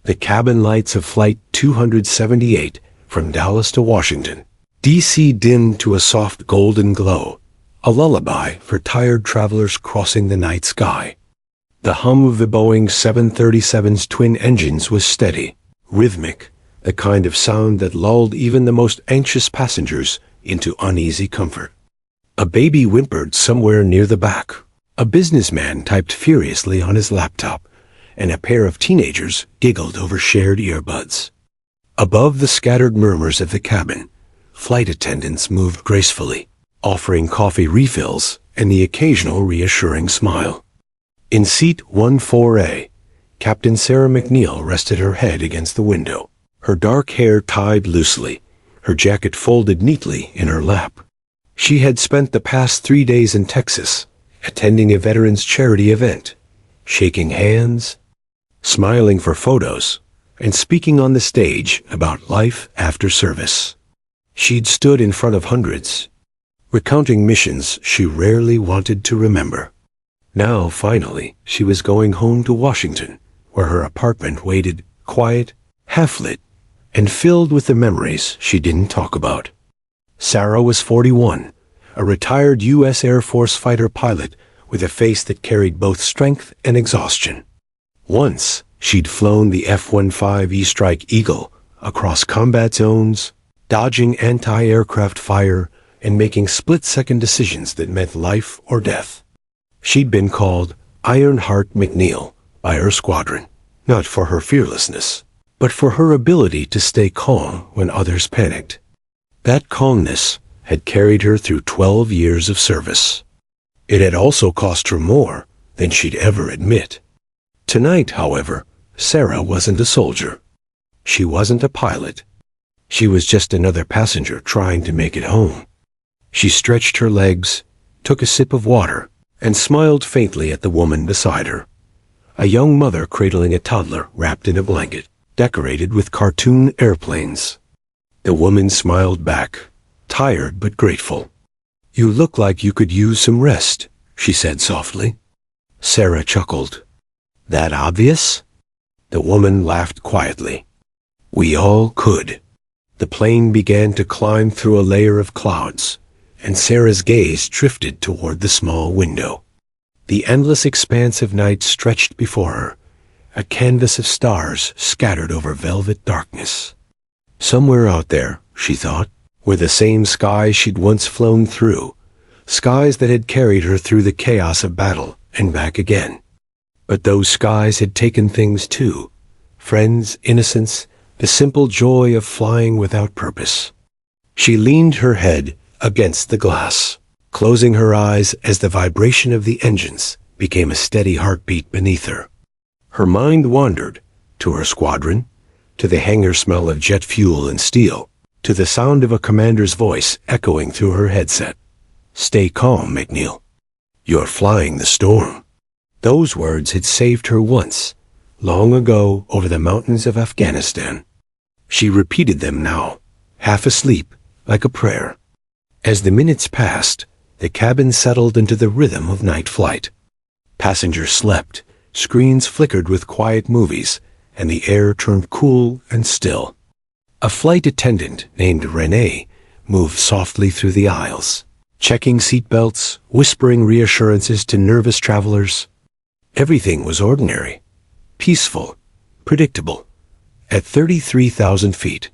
The cabin lights of Flight 278 from Dallas to Washington, D.C. dimmed to a soft golden glow, a lullaby for tired travelers crossing the night sky. The hum of the Boeing 737's twin engines was steady, rhythmic, the kind of sound that lulled even the most anxious passengers into uneasy comfort. A baby whimpered somewhere near the back. A businessman typed furiously on his laptop, and a pair of teenagers giggled over shared earbuds. Above the scattered murmurs of the cabin, flight attendants moved gracefully, offering coffee refills and the occasional reassuring smile. In seat 14A, Captain Sarah McNeil rested her head against the window, her dark hair tied loosely, her jacket folded neatly in her lap. She had spent the past 3 days in Texas, attending a veterans charity event, shaking hands, smiling for photos, and speaking on the stage about life after service. She'd stood in front of hundreds, recounting missions she rarely wanted to remember. Now, finally, she was going home to Washington, where her apartment waited, quiet, half-lit, and filled with the memories she didn't talk about. Sarah was 41, a retired U.S. Air Force fighter pilot with a face that carried both strength and exhaustion. Once, she'd flown the F-15E Strike Eagle across combat zones, dodging anti-aircraft fire and making split-second decisions that meant life or death. She'd been called Iron Heart McNeil by her squadron, not for her fearlessness, but for her ability to stay calm when others panicked. That calmness had carried her through 12 years of service. It had also cost her more than she'd ever admit. Tonight, however, Sarah wasn't a soldier. She wasn't a pilot. She was just another passenger trying to make it home. She stretched her legs, took a sip of water, and smiled faintly at the woman beside her, a young mother cradling a toddler wrapped in a blanket, decorated with cartoon airplanes. The woman smiled back, tired but grateful. "You look like you could use some rest," she said softly. Sarah chuckled. "That obvious?" The woman laughed quietly. "We all could." The plane began to climb through a layer of clouds, and Sarah's gaze drifted toward the small window. The endless expanse of night stretched before her, a canvas of stars scattered over velvet darkness. Somewhere out there, she thought, were the same skies she'd once flown through, skies that had carried her through the chaos of battle and back again. But those skies had taken things too, friends, innocence, the simple joy of flying without purpose. She leaned her head against the glass, closing her eyes as the vibration of the engines became a steady heartbeat beneath her. Her mind wandered to her squadron, to the hangar smell of jet fuel and steel, to the sound of a commander's voice echoing through her headset. "Stay calm, McNeil. You're flying the storm." Those words had saved her once, long ago over the mountains of Afghanistan. She repeated them now, half asleep, like a prayer. As the minutes passed, the cabin settled into the rhythm of night flight. Passengers slept, screens flickered with quiet movies, and the air turned cool and still. A flight attendant named Renee moved softly through the aisles, checking seatbelts, whispering reassurances to nervous travelers. Everything was ordinary, peaceful, predictable. At 33,000 feet,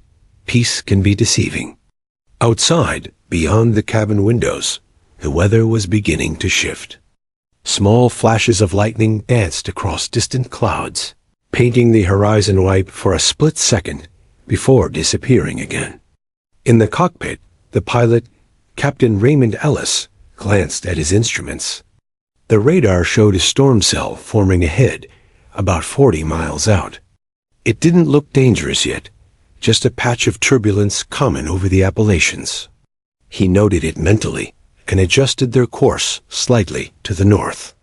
peace can be deceiving. Outside, beyond the cabin windows, the weather was beginning to shift. Small flashes of lightning danced across distant clouds, painting the horizon white for a split second before disappearing again. In the cockpit, the pilot, Captain Raymond Ellis, glanced at his instruments. The radar showed a storm cell forming ahead, about 40 miles out. It didn't look dangerous yet, just a patch of turbulence common over the Appalachians. He noted it mentally and adjusted their course slightly to the north.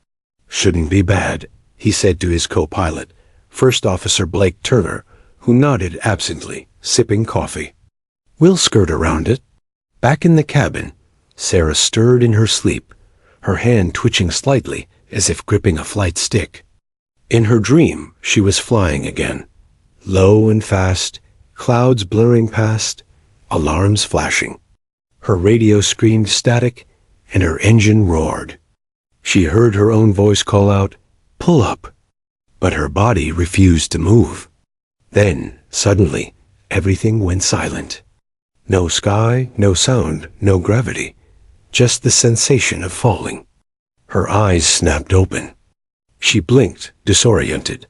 "Shouldn't be bad," he said to his co-pilot, First Officer Blake Turner, who nodded absently, sipping coffee. "We'll skirt around it." Back in the cabin, Sarah stirred in her sleep, her hand twitching slightly as if gripping a flight stick. In her dream, she was flying again, low and fast, clouds blurring past, alarms flashing. Her radio screamed static, and her engine roared. She heard her own voice call out, "Pull up," but her body refused to move. Then, suddenly, everything went silent. No sky, no sound, no gravity, just the sensation of falling. Her eyes snapped open. She blinked, disoriented.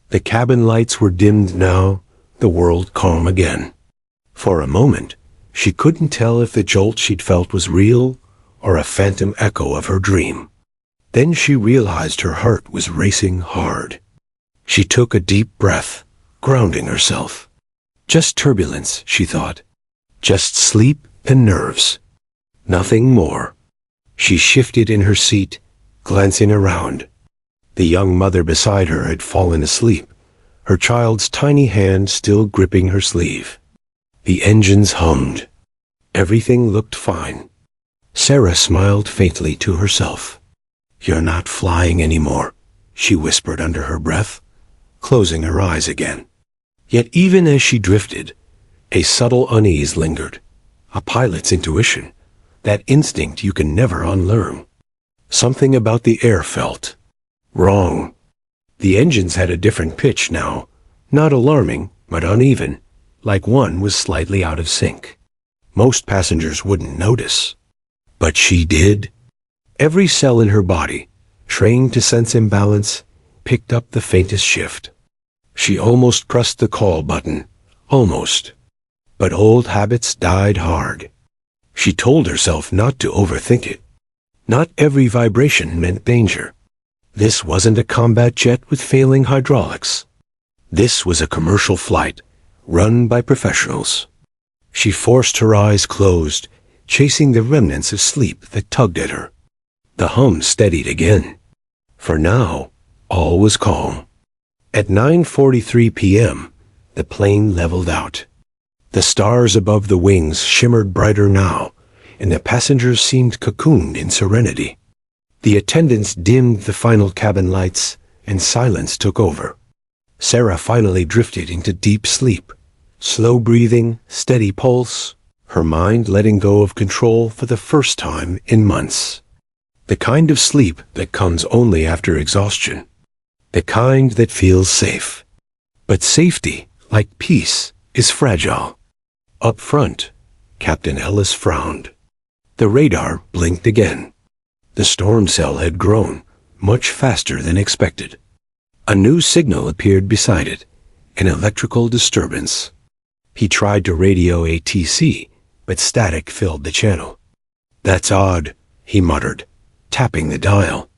The cabin lights were dimmed now, the world calm again. For a moment, she couldn't tell if the jolt she'd felt was real or a phantom echo of her dream. Then she realized her heart was racing hard. She took a deep breath, grounding herself. Just turbulence, she thought. Just sleep and nerves. Nothing more. She shifted in her seat, glancing around. The young mother beside her had fallen asleep, her child's tiny hand still gripping her sleeve. The engines hummed. Everything looked fine. Sarah smiled faintly to herself. "You're not flying anymore," she whispered under her breath, closing her eyes again. Yet even as she drifted, a subtle unease lingered, a pilot's intuition, that instinct you can never unlearn. Something about the air felt wrong. The engines had a different pitch now, not alarming, but uneven, like one was slightly out of sync. Most passengers wouldn't notice, but she did. Every cell in her body, trained to sense imbalance, picked up the faintest shift. She almost pressed the call button, almost. But old habits died hard. She told herself not to overthink it. Not every vibration meant danger. This wasn't a combat jet with failing hydraulics. This was a commercial flight, run by professionals. She forced her eyes closed, chasing the remnants of sleep that tugged at her. The hum steadied again. For now, all was calm. At 9:43 p.m., the plane leveled out. The stars above the wings shimmered brighter now, and the passengers seemed cocooned in serenity. The attendants dimmed the final cabin lights, and silence took over. Sarah finally drifted into deep sleep. Slow breathing, steady pulse, her mind letting go of control for the first time in months. The kind of sleep that comes only after exhaustion. The kind that feels safe. But safety, like peace, is fragile. Up front, Captain Ellis frowned. The radar blinked again. The storm cell had grown, much faster than expected. A new signal appeared beside it, an electrical disturbance. He tried to radio ATC, but static filled the channel. "That's odd," he muttered, tapping the dial.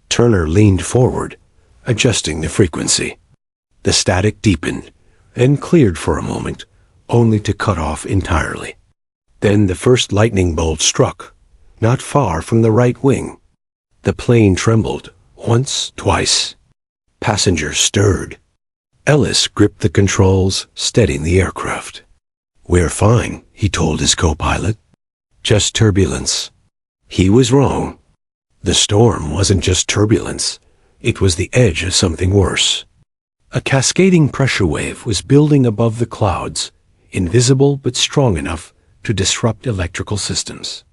Turner leaned forward, adjusting the frequency. The static deepened, and cleared for a moment, only to cut off entirely. Then the first lightning bolt struck, not far from the right wing. The plane trembled, once, twice. Passengers stirred. Ellis gripped the controls, steadying the aircraft. "We're fine," he told his co-pilot. "Just turbulence." He was wrong. The storm wasn't just turbulence. It was the edge of something worse. A cascading pressure wave was building above the clouds, invisible but strong enough to disrupt electrical systems.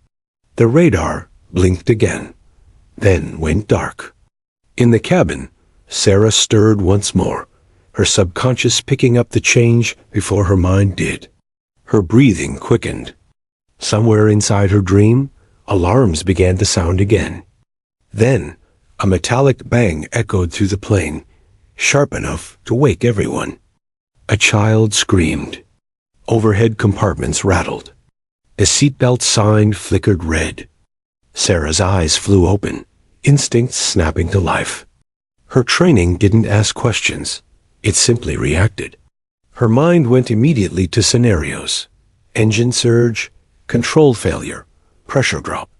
The radar blinked again, then went dark. In the cabin, Sarah stirred once more, her subconscious picking up the change before her mind did. Her breathing quickened. Somewhere inside her dream, alarms began to sound again. Then, a metallic bang echoed through the plane, sharp enough to wake everyone. A child screamed. Overhead compartments rattled. The seatbelt sign flickered red. Sarah's eyes flew open, instincts snapping to life. Her training didn't ask questions. It simply reacted. Her mind went immediately to scenarios. Engine surge, control failure, pressure drop.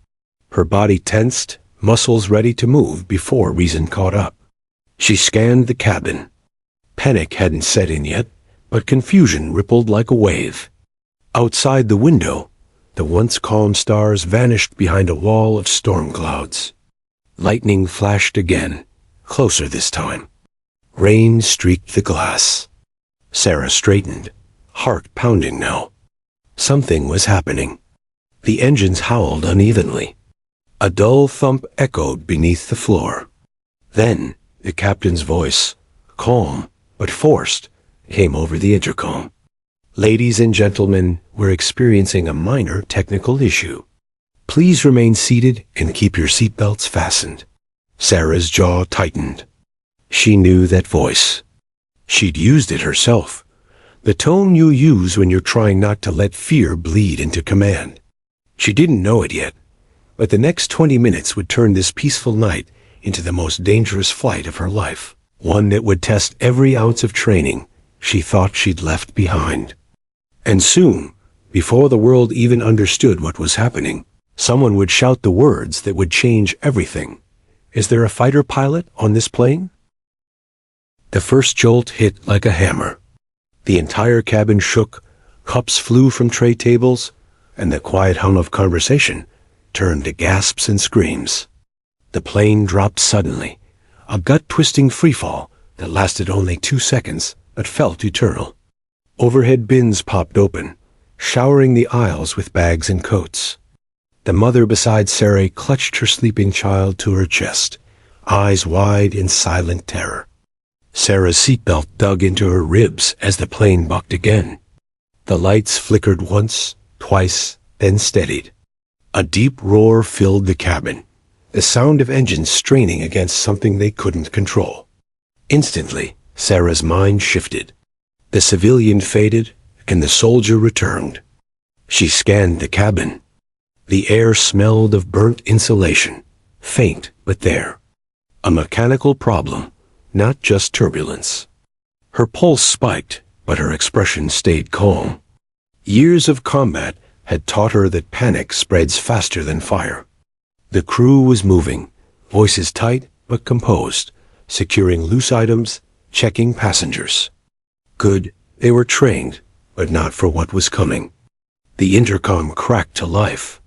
Her body tensed, muscles ready to move before reason caught up. She scanned the cabin. Panic hadn't set in yet, but confusion rippled like a wave. Outside the window, the once calm stars vanished behind a wall of storm clouds. Lightning flashed again, closer this time. Rain streaked the glass. Sarah straightened, heart pounding now. Something was happening. The engines howled unevenly. A dull thump echoed beneath the floor. Then, the captain's voice, calm but forced, came over the intercom. Ladies and gentlemen, we're experiencing a minor technical issue. Please remain seated and keep your seatbelts fastened. Sarah's jaw tightened. She knew that voice. She'd used it herself. The tone you use when you're trying not to let fear bleed into command. She didn't know it yet, but the next 20 minutes would turn this peaceful night into the most dangerous flight of her life. One that would test every ounce of training she thought she'd left behind. And soon, before the world even understood what was happening, someone would shout the words that would change everything. Is there a fighter pilot on this plane? The first jolt hit like a hammer. The entire cabin shook, cups flew from tray tables, and the quiet hum of conversation turned to gasps and screams. The plane dropped suddenly, a gut-twisting freefall that lasted only 2 seconds but felt eternal. Overhead bins popped open, showering the aisles with bags and coats. The mother beside Sarah clutched her sleeping child to her chest, eyes wide in silent terror. Sarah's seatbelt dug into her ribs as the plane bucked again. The lights flickered once, twice, then steadied. A deep roar filled the cabin, the sound of engines straining against something they couldn't control. Instantly, Sarah's mind shifted. The civilian faded, and the soldier returned. She scanned the cabin. The air smelled of burnt insulation, faint but there. A mechanical problem, not just turbulence. Her pulse spiked, but her expression stayed calm. Years of combat had taught her that panic spreads faster than fire. The crew was moving, voices tight but composed, securing loose items, checking passengers. Good, they were trained, but not for what was coming. The intercom cracked to life.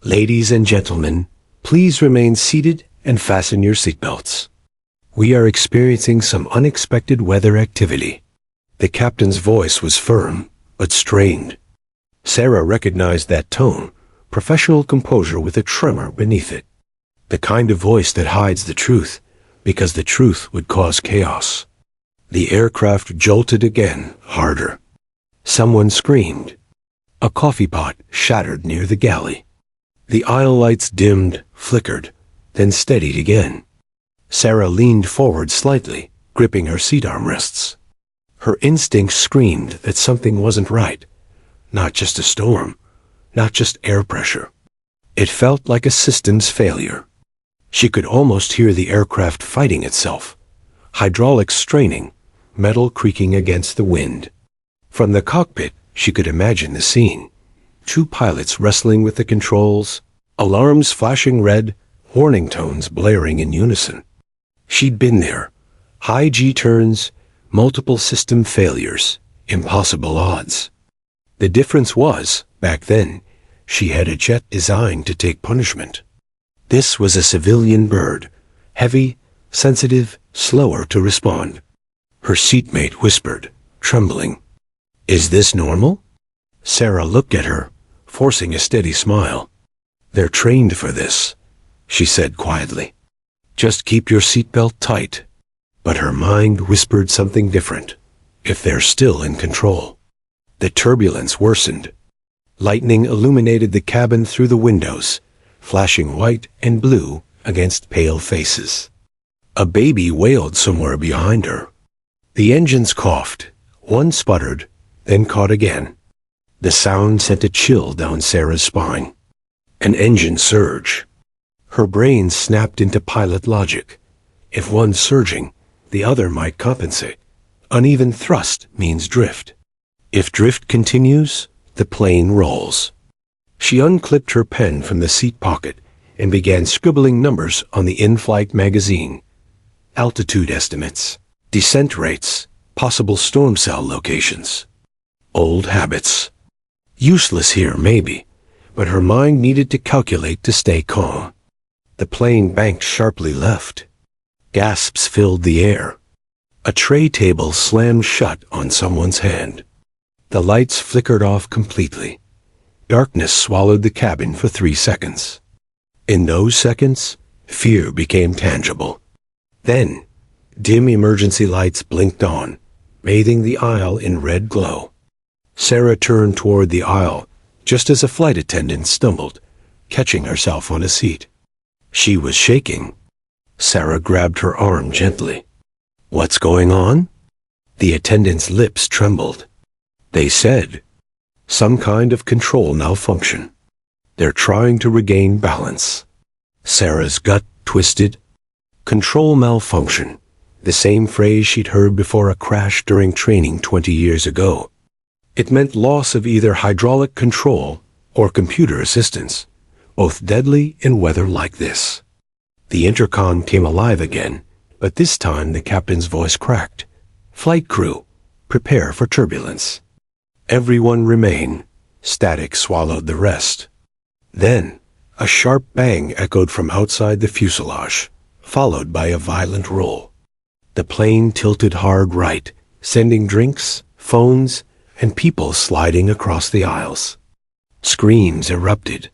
Ladies and gentlemen, please remain seated and fasten your seatbelts. We are experiencing some unexpected weather activity. The captain's voice was firm, but strained. Sarah recognized that tone, professional composure with a tremor beneath it. The kind of voice that hides the truth, because the truth would cause chaos. The aircraft jolted again, harder. Someone screamed. A coffee pot shattered near the galley. The aisle lights dimmed, flickered, then steadied again. Sarah leaned forward slightly, gripping her seat armrests. Her instincts screamed that something wasn't right. Not just a storm, not just air pressure. It felt like a systems failure. She could almost hear the aircraft fighting itself. Hydraulics straining, metal creaking against the wind. From the cockpit, she could imagine the scene. 2 pilots wrestling with the controls, alarms flashing red, warning tones blaring in unison. She'd been there. High G-turns, multiple system failures, impossible odds. The difference was, back then, she had a jet designed to take punishment. This was a civilian bird, heavy, sensitive, slower to respond. Her seatmate whispered, trembling, "Is this normal?" Sarah looked at her, forcing a steady smile. "They're trained for this," she said quietly. "Just keep your seatbelt tight." But her mind whispered something different. If they're still in control. The turbulence worsened. Lightning illuminated the cabin through the windows, flashing white and blue against pale faces. A baby wailed somewhere behind her. The engines coughed. One sputtered, then caught again. The sound sent a chill down Sarah's spine. An engine surge. Her brain snapped into pilot logic. If one's surging, the other might compensate. Uneven thrust means drift. If drift continues, the plane rolls. She unclipped her pen from the seat pocket and began scribbling numbers on the in-flight magazine. Altitude estimates, descent rates, possible storm cell locations. Old habits. Useless here, maybe, but her mind needed to calculate to stay calm. The plane banked sharply left. Gasps filled the air. A tray table slammed shut on someone's hand. The lights flickered off completely. Darkness swallowed the cabin for 3 seconds. In those seconds, fear became tangible. Then, dim emergency lights blinked on, bathing the aisle in red glow. Sarah turned toward the aisle just as a flight attendant stumbled, catching herself on a seat. She was shaking. Sarah grabbed her arm gently. "What's going on?" The attendant's lips trembled. They said, "Some kind of control malfunction. They're trying to regain balance." Sarah's gut twisted. Control malfunction, the same phrase she'd heard before a crash during training 20 years ago. It meant loss of either hydraulic control or computer assistance, both deadly in weather like this. The intercom came alive again, but this time the captain's voice cracked. "Flight crew, prepare for turbulence." Everyone remain. Static swallowed the rest. Then, a sharp bang echoed from outside the fuselage, followed by a violent roll. The plane tilted hard right, sending drinks, phones, and people sliding across the aisles. Screams erupted.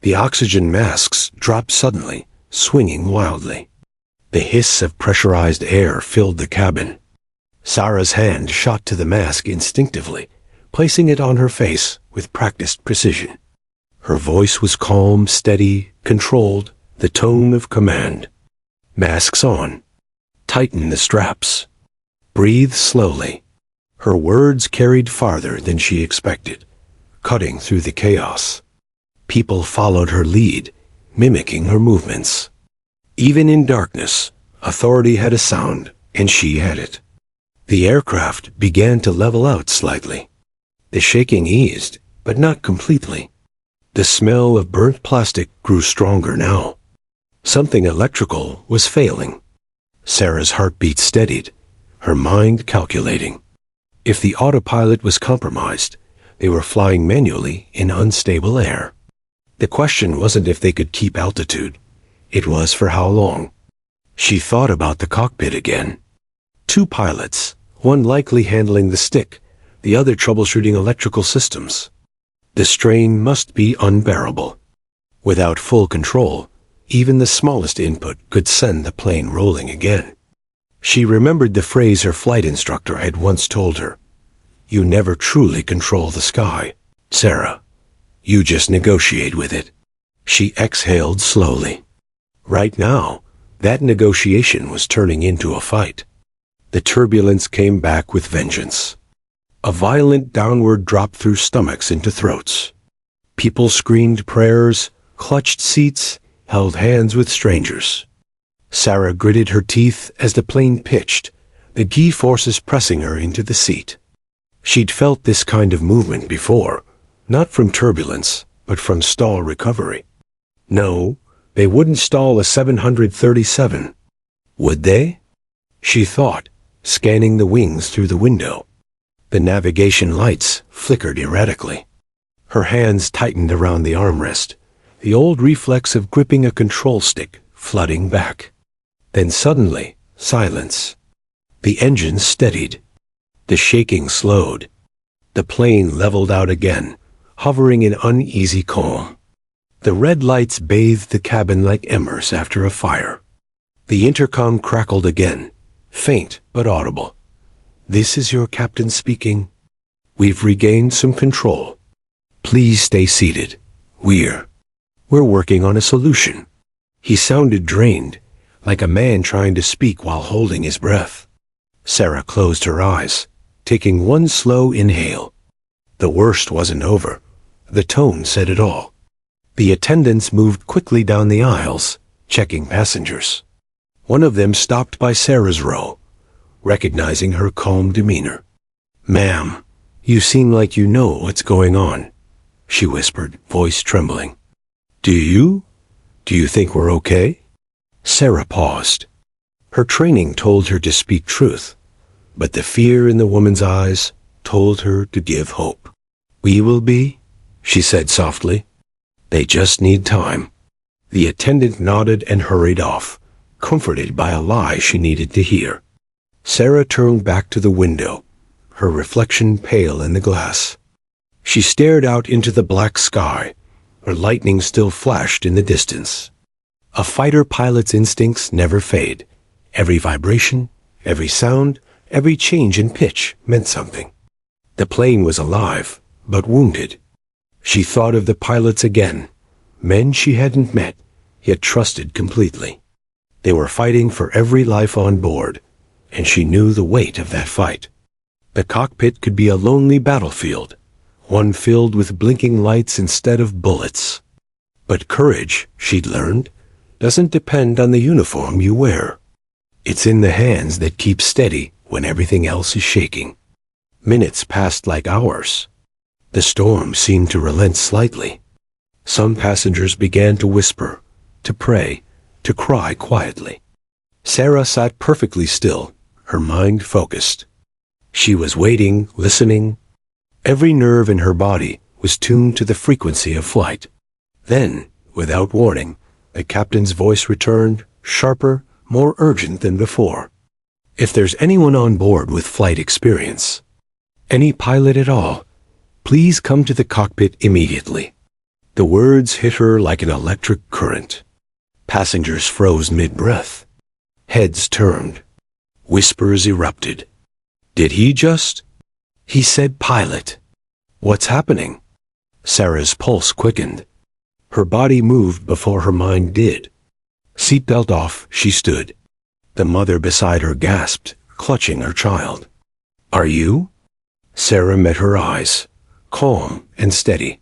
The oxygen masks dropped suddenly, swinging wildly. The hiss of pressurized air filled the cabin. Sarah's hand shot to the mask instinctively, placing it on her face with practiced precision. Her voice was calm, steady, controlled, the tone of command. "Masks on. Tighten the straps. Breathe slowly." Her words carried farther than she expected, cutting through the chaos. People followed her lead, mimicking her movements. Even in darkness, authority had a sound, and she had it. The aircraft began to level out slightly. The shaking eased, but not completely. The smell of burnt plastic grew stronger now. Something electrical was failing. Sarah's heartbeat steadied, her mind calculating. If the autopilot was compromised, they were flying manually in unstable air. The question wasn't if they could keep altitude. It was for how long. She thought about the cockpit again. 2 pilots, one likely handling the stick, the other troubleshooting electrical systems. The strain must be unbearable. Without full control, even the smallest input could send the plane rolling again. She remembered the phrase her flight instructor had once told her. "You never truly control the sky, Sarah. You just negotiate with it." She exhaled slowly. Right now, that negotiation was turning into a fight. The turbulence came back with vengeance. A violent downward drop through stomachs into throats. People screamed prayers, clutched seats, held hands with strangers. Sarah gritted her teeth as the plane pitched, the G-forces pressing her into the seat. She'd felt this kind of movement before, not from turbulence, but from stall recovery. No, they wouldn't stall a 737. Would they? She thought, scanning the wings through the window. The navigation lights flickered erratically. Her hands tightened around the armrest, the old reflex of gripping a control stick flooding back. Then suddenly, silence. The engines steadied. The shaking slowed. The plane leveled out again, hovering in uneasy calm. The red lights bathed the cabin like embers after a fire. The intercom crackled again, faint but audible. "This is your captain speaking. We've regained some control. Please stay seated. We're working on a solution." He sounded drained, like a man trying to speak while holding his breath. Sarah closed her eyes, taking one slow inhale. The worst wasn't over. The tone said it all. The attendants moved quickly down the aisles, checking passengers. One of them stopped by Sarah's row, recognizing her calm demeanor. "Ma'am, you seem like you know what's going on," she whispered, voice trembling. Do you think we're okay?" Sarah paused. Her training told her to speak truth, but the fear in the woman's eyes told her to give hope. "We will be," she said softly. "They just need time." The attendant nodded and hurried off, comforted by a lie she needed to hear. Sarah turned back to the window, her reflection pale in the glass. She stared out into the black sky, where lightning still flashed in the distance. A fighter pilot's instincts never fade. Every vibration, every sound, every change in pitch meant something. The plane was alive, but wounded. She thought of the pilots again, men she hadn't met, yet trusted completely. They were fighting for every life on board, and she knew the weight of that fight. The cockpit could be a lonely battlefield, one filled with blinking lights instead of bullets. But courage, she'd learned, doesn't depend on the uniform you wear. It's in the hands that keep steady when everything else is shaking. Minutes passed like hours. The storm seemed to relent slightly. Some passengers began to whisper, to pray, to cry quietly. Sarah sat perfectly still, her mind focused. She was waiting, listening. Every nerve in her body was tuned to the frequency of flight. Then, without warning, the captain's voice returned, sharper, more urgent than before. If there's anyone on board with flight experience, any pilot at all, please come to the cockpit immediately. The words hit her like an electric current. Passengers froze mid-breath. Heads turned. Whispers erupted. Did he just? He said pilot. What's happening? Sarah's pulse quickened. Her body moved before her mind did. Seatbelt off, she stood. The mother beside her gasped, clutching her child. Are you? Sarah met her eyes, calm and steady.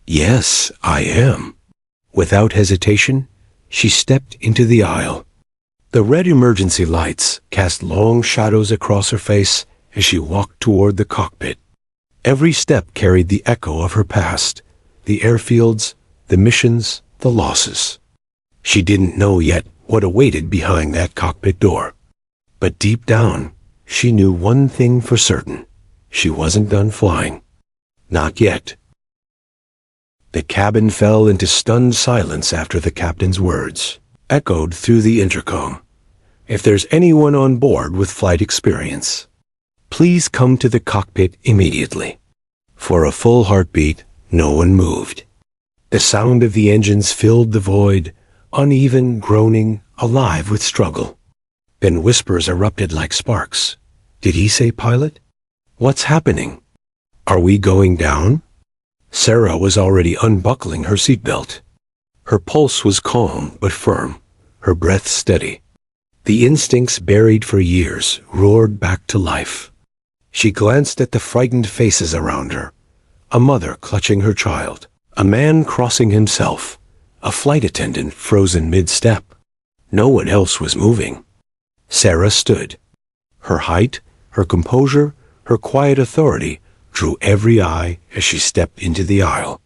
Yes, I am. Without hesitation, she stepped into the aisle. The red emergency lights cast long shadows across her face as she walked toward the cockpit. Every step carried the echo of her past, the airfields, the missions, the losses. She didn't know yet what awaited behind that cockpit door. But deep down, she knew one thing for certain. She wasn't done flying. Not yet. The cabin fell into stunned silence after the captain's words, echoed through the intercom. If there's anyone on board with flight experience, please come to the cockpit immediately. For a full heartbeat, no one moved. The sound of the engines filled the void, uneven, groaning, alive with struggle. Then whispers erupted like sparks. Did he say pilot? What's happening? Are we going down? Sarah was already unbuckling her seatbelt. Her pulse was calm but firm, her breath steady. The instincts buried for years roared back to life. She glanced at the frightened faces around her. A mother clutching her child, a man crossing himself, a flight attendant frozen mid-step. No one else was moving. Sarah stood. Her height, her composure, her quiet authority drew every eye as she stepped into the aisle.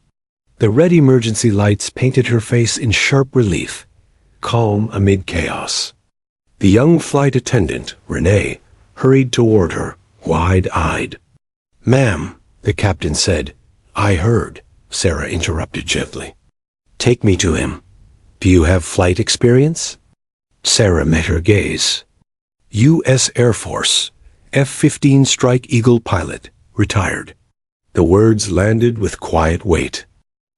The red emergency lights painted her face in sharp relief, calm amid chaos. The young flight attendant, Renee, hurried toward her, wide-eyed. Ma'am, the captain said. I heard, Sarah interrupted gently. Take me to him. Do you have flight experience? Sarah met her gaze. U.S. Air Force, F-15 Strike Eagle pilot, retired. The words landed with quiet weight.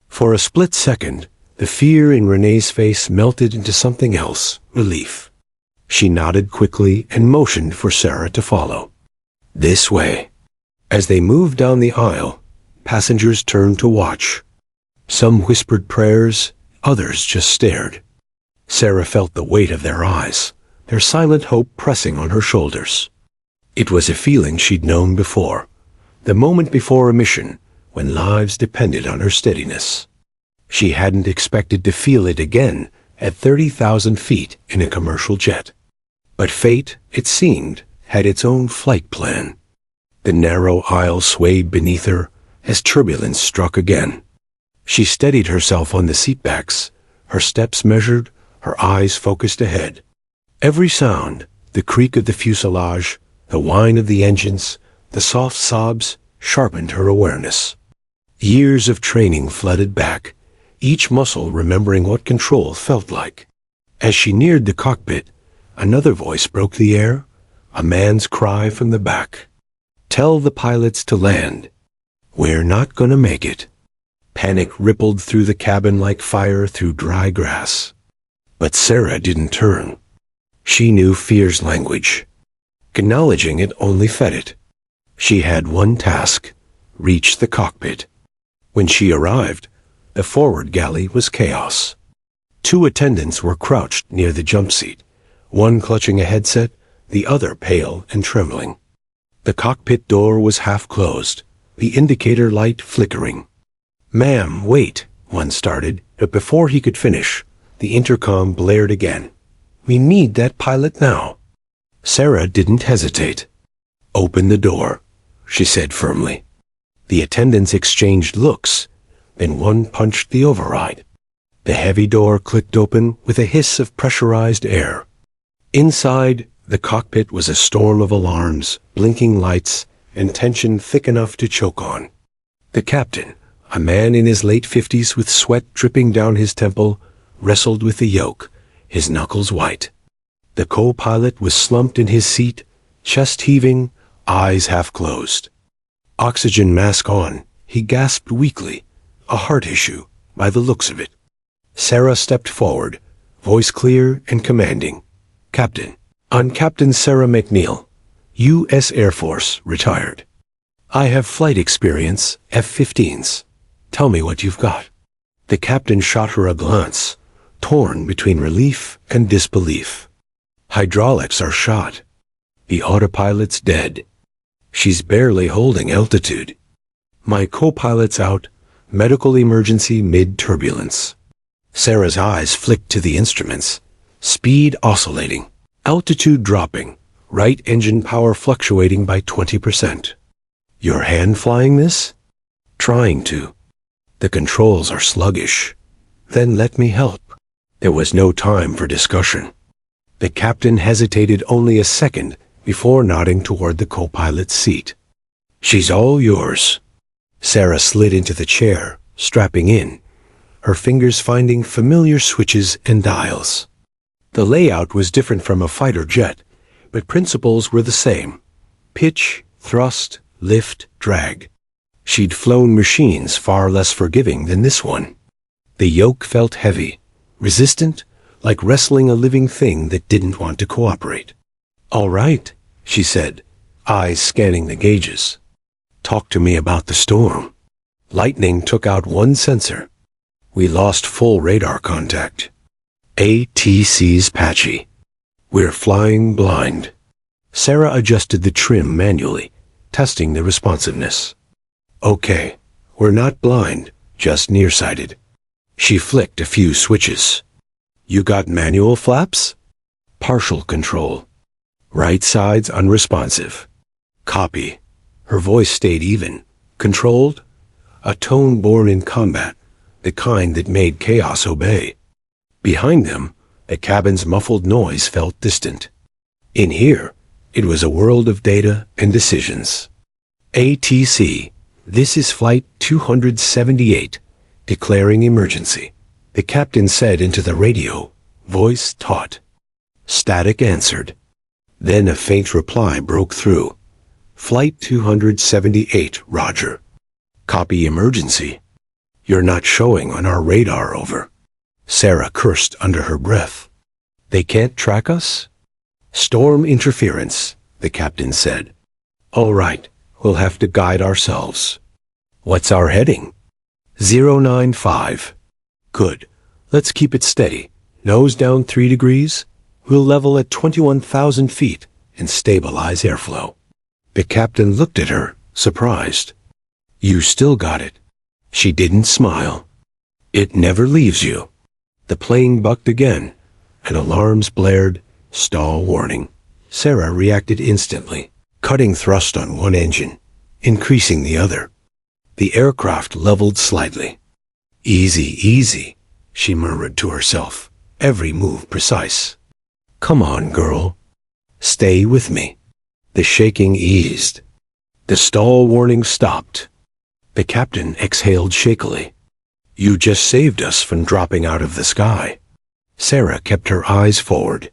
For a split second, the fear in Renee's face melted into something else, relief. She nodded quickly and motioned for Sarah to follow. This way. As they moved down the aisle, passengers turned to watch. Some whispered prayers, others just stared. Sarah felt the weight of their eyes, their silent hope pressing on her shoulders. It was a feeling she'd known before, the moment before a mission, when lives depended on her steadiness. She hadn't expected to feel it again at 30,000 feet in a commercial jet. But fate, it seemed, had its own flight plan. The narrow aisle swayed beneath her as turbulence struck again. She steadied herself on the seatbacks, her steps measured, her eyes focused ahead. Every sound, the creak of the fuselage, the whine of the engines, the soft sobs, sharpened her awareness. Years of training flooded back, each muscle remembering what control felt like. As she neared the cockpit, another voice broke the air, A man's cry from the back. "Tell the pilots to land. We're not gonna make it." Panic rippled through the cabin like fire through dry grass. But Sarah didn't turn. She knew fear's language. Acknowledging it only fed it. She had one task: reach the cockpit. When she arrived, the forward galley was chaos. 2 attendants were crouched near the jump seat, one clutching a headset, the other pale and trembling. The cockpit door was half closed, the indicator light flickering. "Ma'am, wait," one started, but before he could finish, the intercom blared again. "We need that pilot now." Sarah didn't hesitate. "Open the door," she said firmly. The attendants exchanged looks, then one punched the override. The heavy door clicked open with a hiss of pressurized air. Inside, the cockpit was a storm of alarms, blinking lights, and tension thick enough to choke on. The captain, a man in his late 50s with sweat dripping down his temple, wrestled with the yoke, his knuckles white. The co-pilot was slumped in his seat, chest heaving, eyes half closed. Oxygen mask on, he gasped weakly, a heart issue, by the looks of it. Sarah stepped forward, voice clear and commanding. "Captain, I'm Captain Sarah McNeil, U.S. Air Force, retired. I have flight experience, F-15s. Tell me what you've got." The captain shot her a glance, torn between relief and disbelief. "Hydraulics are shot. The autopilot's dead. She's barely holding altitude. My co-pilot's out, medical emergency mid-turbulence." Sarah's eyes flicked to the instruments, speed oscillating, altitude dropping, right engine power fluctuating by 20%. "You're hand-flying this?" "Trying to. The controls are sluggish." "Then let me help." There was no time for discussion. The captain hesitated only a second before nodding toward the co-pilot's seat. "She's all yours." Sarah slid into the chair, strapping in, her fingers finding familiar switches and dials. The layout was different from a fighter jet, but principles were the same: pitch, thrust, lift, drag. She'd flown machines far less forgiving than this one. The yoke felt heavy, resistant, like wrestling a living thing that didn't want to cooperate. "All right," she said, eyes scanning the gauges. "Talk to me about the storm." Lightning took out one sensor. "We lost full radar contact. ATC's patchy. We're flying blind." Sarah adjusted the trim manually, testing the responsiveness. "Okay, we're not blind, just nearsighted." She flicked a few switches. "You got manual flaps?" "Partial control. Right side's unresponsive." "Copy." Her voice stayed even, controlled, a tone born in combat, the kind that made chaos obey. Behind them, the cabin's muffled noise felt distant. In here, it was a world of data and decisions. "ATC, this is Flight 278, declaring emergency," the captain said into the radio, voice taut. Static answered. Then a faint reply broke through. "Flight 278, roger. Copy emergency. You're not showing on our radar, over." Sarah cursed under her breath. "They can't track us?" "Storm interference," the captain said. "All right, we'll have to guide ourselves." "What's our heading?" 095. "Good. Let's keep it steady. Nose down 3 degrees. We'll level at 21,000 feet and stabilize airflow." The captain looked at her, surprised. "You still got it." She didn't smile. "It never leaves you." The plane bucked again, and alarms blared, stall warning. Sarah reacted instantly, cutting thrust on one engine, increasing the other. The aircraft leveled slightly. "Easy, easy," she murmured to herself, every move precise. "Come on, girl. Stay with me." The shaking eased. The stall warning stopped. The captain exhaled shakily. "You just saved us from dropping out of the sky." Sarah kept her eyes forward.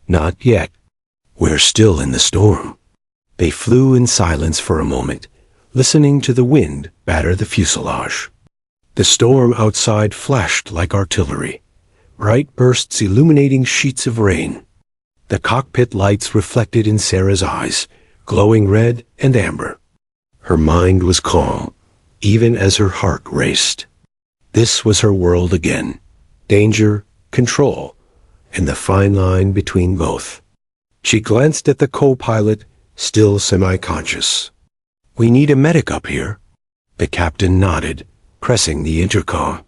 "Not yet. We're still in the storm. They flew in silence for a moment, listening to the wind batter the fuselage. The storm outside flashed like artillery, bright bursts illuminating sheets of rain. The cockpit lights reflected in Sarah's eyes, glowing red and amber. Her mind was calm, even as her heart raced. This was her world again. Danger, control, and the fine line between both. She glanced at the co-pilot, still semi-conscious. "We need a medic up here." The captain nodded, pressing the intercom.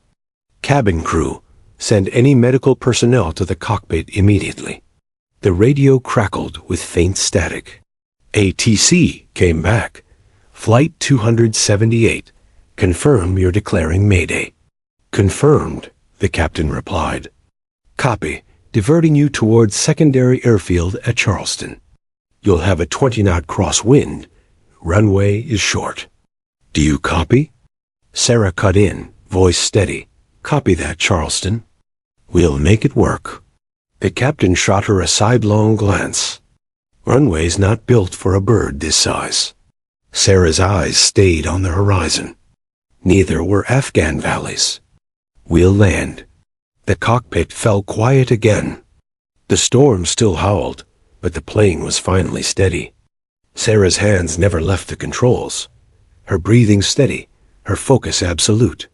"Cabin crew, send any medical personnel to the cockpit immediately." The radio crackled with faint static. ATC came back. "Flight 278. Confirm you're declaring Mayday." "Confirmed," the captain replied. "Copy. Diverting you towards secondary airfield at Charleston. You'll have a 20-knot crosswind. Runway is short." "Do you copy?" Sarah cut in, voice steady. "Copy that, Charleston." "We'll make it work." The captain shot her a sidelong glance. "Runway's not built for a bird this size." Sarah's eyes stayed on the horizon. Neither were Afghan valleys. "We'll land." The cockpit fell quiet again. The storm still howled, but the plane was finally steady. Sarah's hands never left the controls. Her breathing steady, her focus absolute.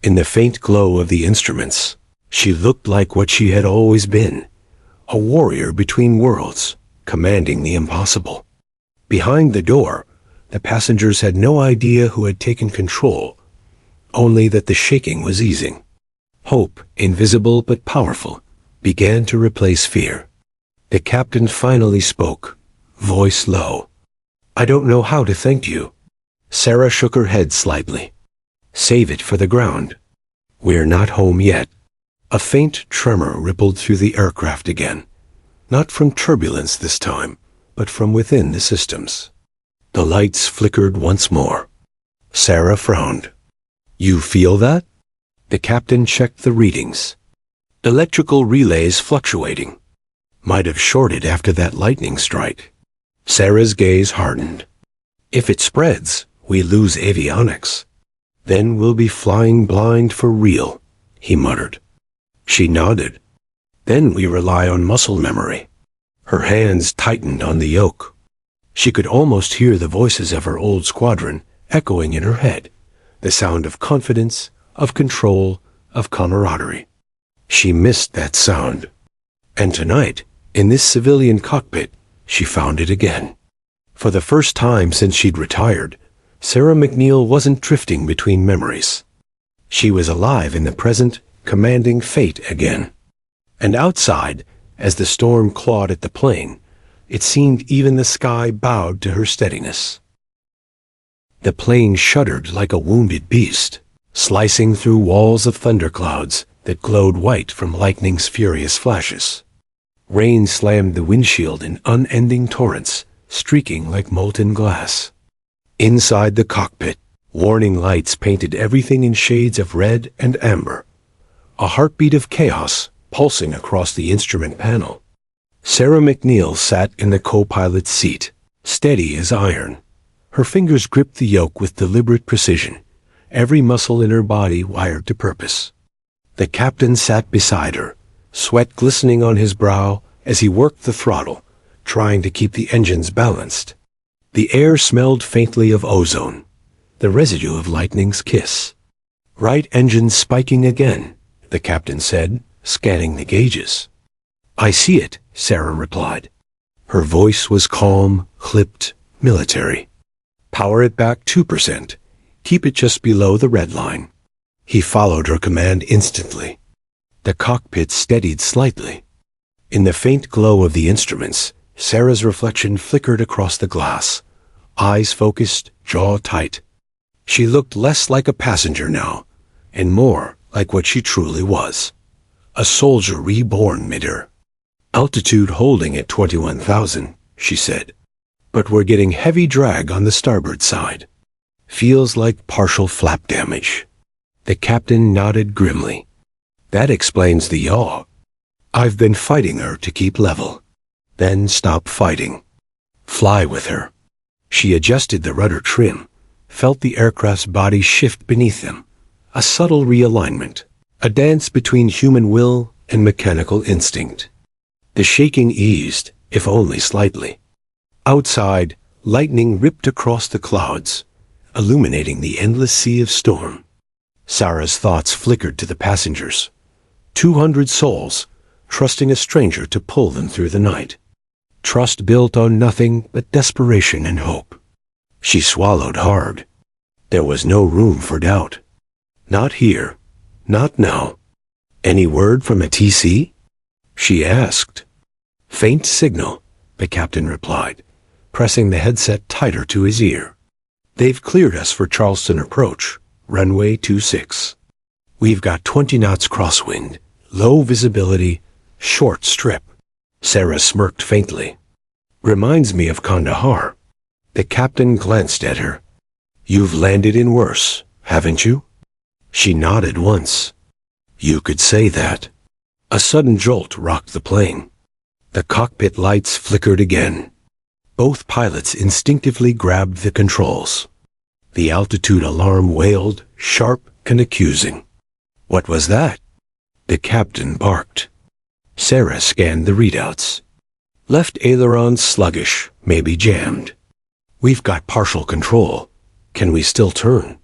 In the faint glow of the instruments, she looked like what she had always been, a warrior between worlds, commanding the impossible. Behind the door, the passengers had no idea who had taken control, only that the shaking was easing. Hope, invisible but powerful, began to replace fear. The captain finally spoke, voice low. "I don't know how to thank you." Sarah shook her head slightly. "Save it for the ground. We're not home yet." A faint tremor rippled through the aircraft again, not from turbulence this time, but from within the systems. The lights flickered once more. Sarah frowned. "You feel that?" The captain checked the readings. "Electrical relays fluctuating. Might have shorted after that lightning strike." Sarah's gaze hardened. "If it spreads, we lose avionics. Then we'll be flying blind for real," he muttered. She nodded. "Then we rely on muscle memory." Her hands tightened on the yoke. She could almost hear the voices of her old squadron echoing in her head, the sound of confidence, of control, of camaraderie. She missed that sound. And tonight, in this civilian cockpit, she found it again. For the first time since she'd retired, Sarah McNeil wasn't drifting between memories. She was alive in the present, commanding fate again. And outside, as the storm clawed at the plane, it seemed even the sky bowed to her steadiness. The plane shuddered like a wounded beast, slicing through walls of thunderclouds that glowed white from lightning's furious flashes. Rain slammed the windshield in unending torrents, streaking like molten glass. Inside the cockpit, warning lights painted everything in shades of red and amber. A heartbeat of chaos pulsing across the instrument panel. Sarah McNeil sat in the co-pilot's seat, steady as iron. Her fingers gripped the yoke with deliberate precision, every muscle in her body wired to purpose. The captain sat beside her, sweat glistening on his brow as he worked the throttle, trying to keep the engines balanced. The air smelled faintly of ozone, the residue of lightning's kiss. "Right engine spiking again," the captain said, scanning the gauges. "I see it," Sarah replied. Her voice was calm, clipped, military. "Power it back 2%. Keep it just below the red line." He followed her command instantly. The cockpit steadied slightly. In the faint glow of the instruments, Sarah's reflection flickered across the glass, eyes focused, jaw tight. She looked less like a passenger now, and more like what she truly was. A soldier reborn mid-air. "Altitude holding at 21,000, she said. "But we're getting heavy drag on the starboard side. Feels like partial flap damage." The captain nodded grimly. "That explains the yaw. I've been fighting her to keep level." Then stop fighting. Fly with her. She adjusted the rudder trim, felt the aircraft's body shift beneath them. A subtle realignment, a dance between human will and mechanical instinct. The shaking eased, if only slightly. Outside, lightning ripped across the clouds, illuminating the endless sea of storm. Sarah's thoughts flickered to the passengers. 200 souls, trusting a stranger to pull them through the night. Trust built on nothing but desperation and hope. She swallowed hard. There was no room for doubt. Not here. Not now. Any word from a TC? She asked. Faint signal, the captain replied, pressing the headset tighter to his ear. They've cleared us for Charleston approach, runway 26. We've got 20 knots crosswind, low visibility, short strip. Sarah smirked faintly. Reminds me of Kandahar. The captain glanced at her. You've landed in worse, haven't you? She nodded once. You could say that. A sudden jolt rocked the plane. The cockpit lights flickered again. Both pilots instinctively grabbed the controls. The altitude alarm wailed, sharp and accusing. What was that? The captain barked. Sarah scanned the readouts. Left aileron sluggish, maybe jammed. We've got partial control. Can we still turn?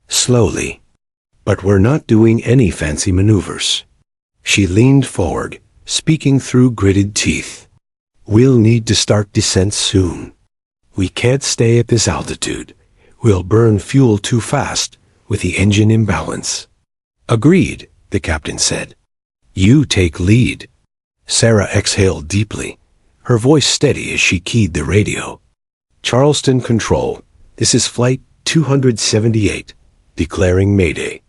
Slowly. But we're not doing any fancy maneuvers. She leaned forward, speaking through gritted teeth. We'll need to start descent soon. We can't stay at this altitude. We'll burn fuel too fast with the engine imbalance. Agreed, the captain said. You take lead. Sarah exhaled deeply, her voice steady as she keyed the radio. Charleston Control, this is Flight 278, declaring Mayday.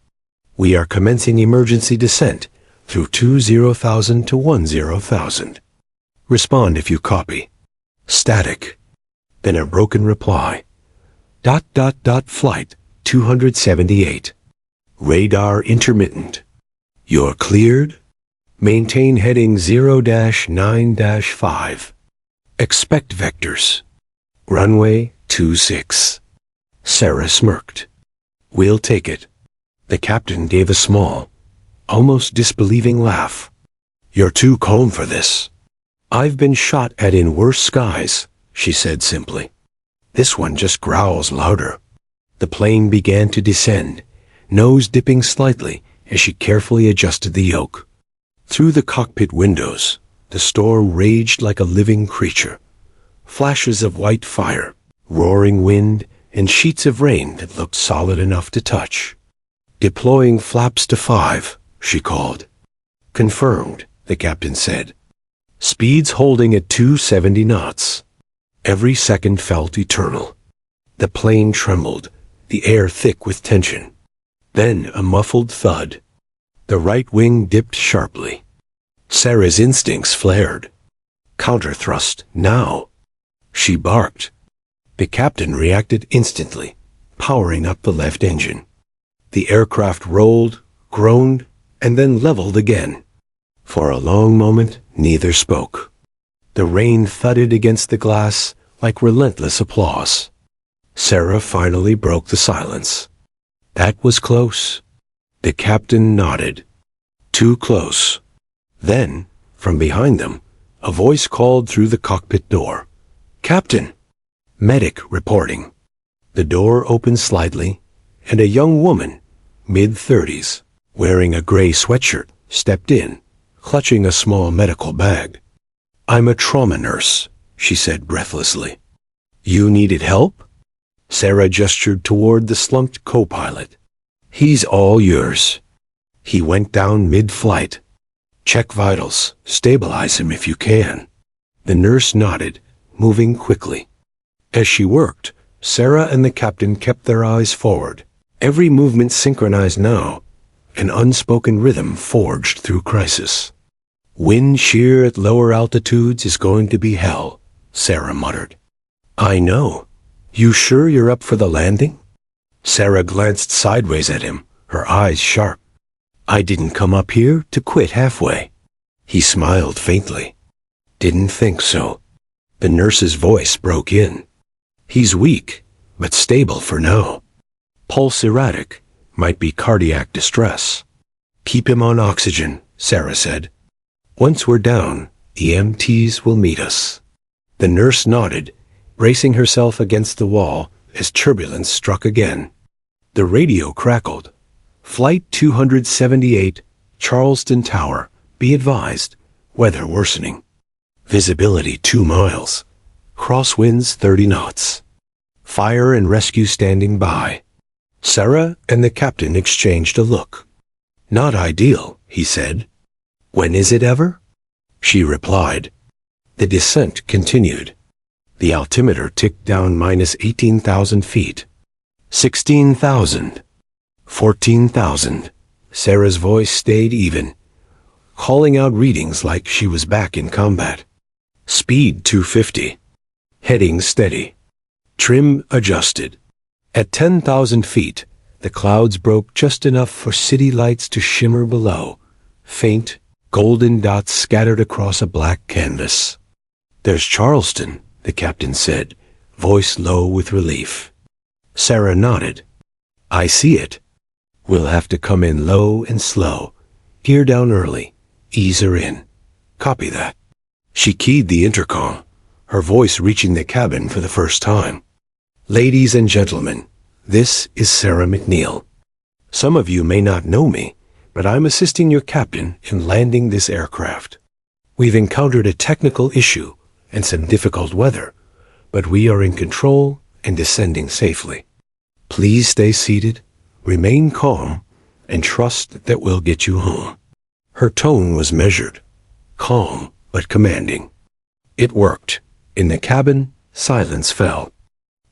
We are commencing emergency descent through 20,000 to 10,000. Respond if you copy. Static. Then a broken reply. ... Flight 278. Radar intermittent. You're cleared? Maintain heading 0-9-5. Expect vectors. Runway 26. Sarah smirked. We'll take it. The captain gave a small, almost disbelieving laugh. You're too calm for this. I've been shot at in worse skies, she said simply. This one just growls louder. The plane began to descend, nose dipping slightly as she carefully adjusted the yoke. Through the cockpit windows, the storm raged like a living creature. Flashes of white fire, roaring wind, and sheets of rain that looked solid enough to touch. Deploying flaps to 5, she called. Confirmed, the captain said. Speeds holding at 270 knots. Every second felt eternal. The plane trembled, the air thick with tension. Then a muffled thud. The right wing dipped sharply. Sarah's instincts flared. Counter-thrust, now. She barked. The captain reacted instantly, powering up the left engine. The aircraft rolled, groaned, and then leveled again. For a long moment, neither spoke. The rain thudded against the glass like relentless applause. Sarah finally broke the silence. That was close. The captain nodded. Too close. Then, from behind them, a voice called through the cockpit door. Captain! Medic reporting. The door opened slightly, and a young woman, mid-30s, wearing a gray sweatshirt, stepped in, clutching a small medical bag. I'm a trauma nurse, she said breathlessly. You needed help? Sarah gestured toward the slumped co-pilot. He's all yours. He went down mid-flight. Check vitals. Stabilize him if you can. The nurse nodded, moving quickly. As she worked, Sarah and the captain kept their eyes forward, every movement synchronized now, an unspoken rhythm forged through crisis. Wind shear at lower altitudes is going to be hell, Sarah muttered. I know. You sure you're up for the landing? Sarah glanced sideways at him, her eyes sharp. I didn't come up here to quit halfway. He smiled faintly. Didn't think so. The nurse's voice broke in. He's weak, but stable for now. Pulse erratic, might be cardiac distress. Keep him on oxygen, Sarah said. Once we're down, the EMTs will meet us. The nurse nodded, bracing herself against the wall as turbulence struck again. The radio crackled. Flight 278, Charleston Tower, be advised, weather worsening. Visibility 2 miles. Crosswinds 30 knots. Fire and rescue standing by. Sarah and the captain exchanged a look. Not ideal, he said. When is it ever? She replied. The descent continued. The altimeter ticked down minus 18,000 feet. 16,000. 14,000. Sarah's voice stayed even, calling out readings like she was back in combat. Speed 250. Heading steady. Trim adjusted. At 10,000 feet, the clouds broke just enough for city lights to shimmer below, faint, golden dots scattered across a black canvas. There's Charleston, the captain said, voice low with relief. Sarah nodded. I see it. We'll have to come in low and slow. Gear down early. Ease her in. Copy that. She keyed the intercom, her voice reaching the cabin for the first time. Ladies and gentlemen, this is Sarah McNeil. Some of you may not know me, but I'm assisting your captain in landing this aircraft. We've encountered a technical issue and some difficult weather, but we are in control and descending safely. Please stay seated, remain calm, and trust that we'll get you home. Her tone was measured, calm but commanding. It worked. In the cabin, silence fell.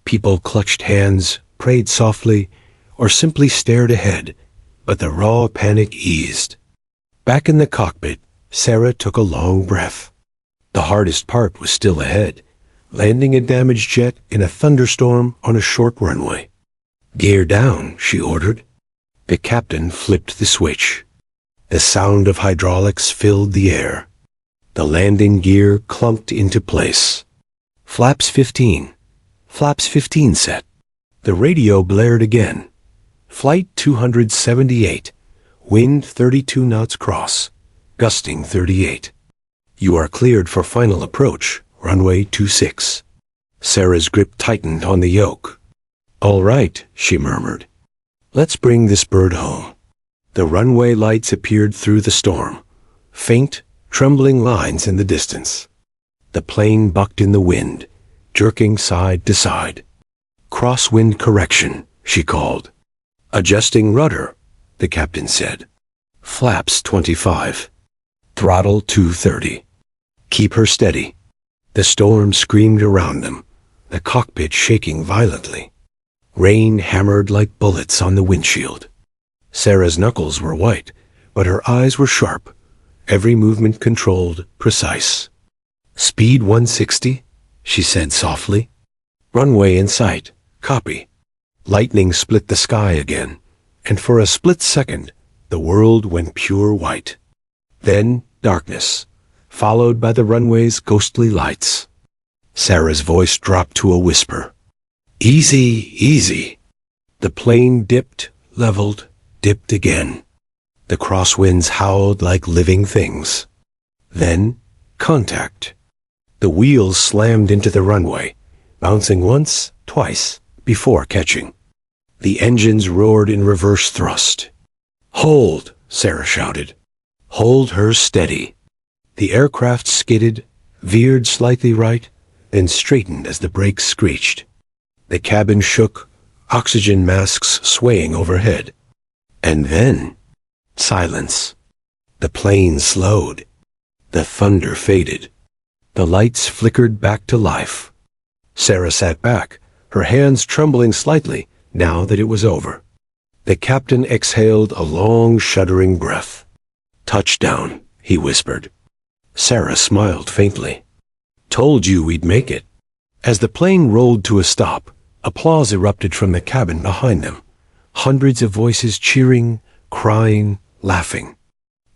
People clutched hands, prayed softly, or simply stared ahead, but the raw panic eased. Back in the cockpit, Sarah took a long breath. The hardest part was still ahead, landing a damaged jet in a thunderstorm on a short runway. Gear down, she ordered. The captain flipped the switch. The sound of hydraulics filled the air. The landing gear clunked into place. Flaps 15. Flaps 15 set. The radio blared again. Flight 278. Wind 32 knots cross. Gusting 38. You are cleared for final approach, runway 26. Sarah's grip tightened on the yoke. All right, she murmured. Let's bring this bird home. The runway lights appeared through the storm, faint, trembling lines in the distance. The plane bucked in the wind, jerking side to side. Crosswind correction, she called. Adjusting rudder, the captain said. Flaps 25. Throttle 230. Keep her steady. The storm screamed around them, the cockpit shaking violently. Rain hammered like bullets on the windshield. Sarah's knuckles were white, but her eyes were sharp, every movement controlled, precise. Speed 160, she said softly. Runway in sight, copy. Lightning split the sky again, and for a split second, the world went pure white. Then darkness, followed by the runway's ghostly lights. Sarah's voice dropped to a whisper. Easy, easy. The plane dipped, leveled, dipped again. The crosswinds howled like living things. Then, contact. The wheels slammed into the runway, bouncing once, twice, before catching. The engines roared in reverse thrust. Hold, Sarah shouted. Hold her steady. The aircraft skidded, veered slightly right, then straightened as the brakes screeched. The cabin shook, oxygen masks swaying overhead. And then, silence. The plane slowed. The thunder faded. The lights flickered back to life. Sarah sat back, her hands trembling slightly now that it was over. The captain exhaled a long, shuddering breath. Touchdown, he whispered. Sarah smiled faintly. Told you we'd make it. As the plane rolled to a stop, applause erupted from the cabin behind them. Hundreds of voices cheering, crying, laughing.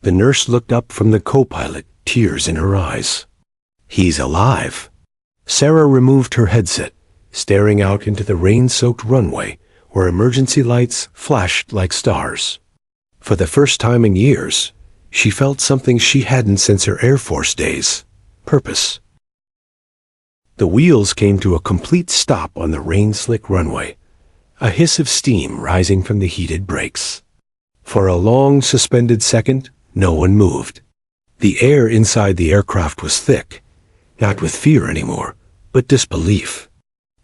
The nurse looked up from the co-pilot, tears in her eyes. He's alive. Sarah removed her headset, staring out into the rain-soaked runway where emergency lights flashed like stars. For the first time in years, she felt something she hadn't since her Air Force days: purpose. The wheels came to a complete stop on the rain-slick runway, a hiss of steam rising from the heated brakes. For a long, suspended second, no one moved. The air inside the aircraft was thick, not with fear anymore, but disbelief.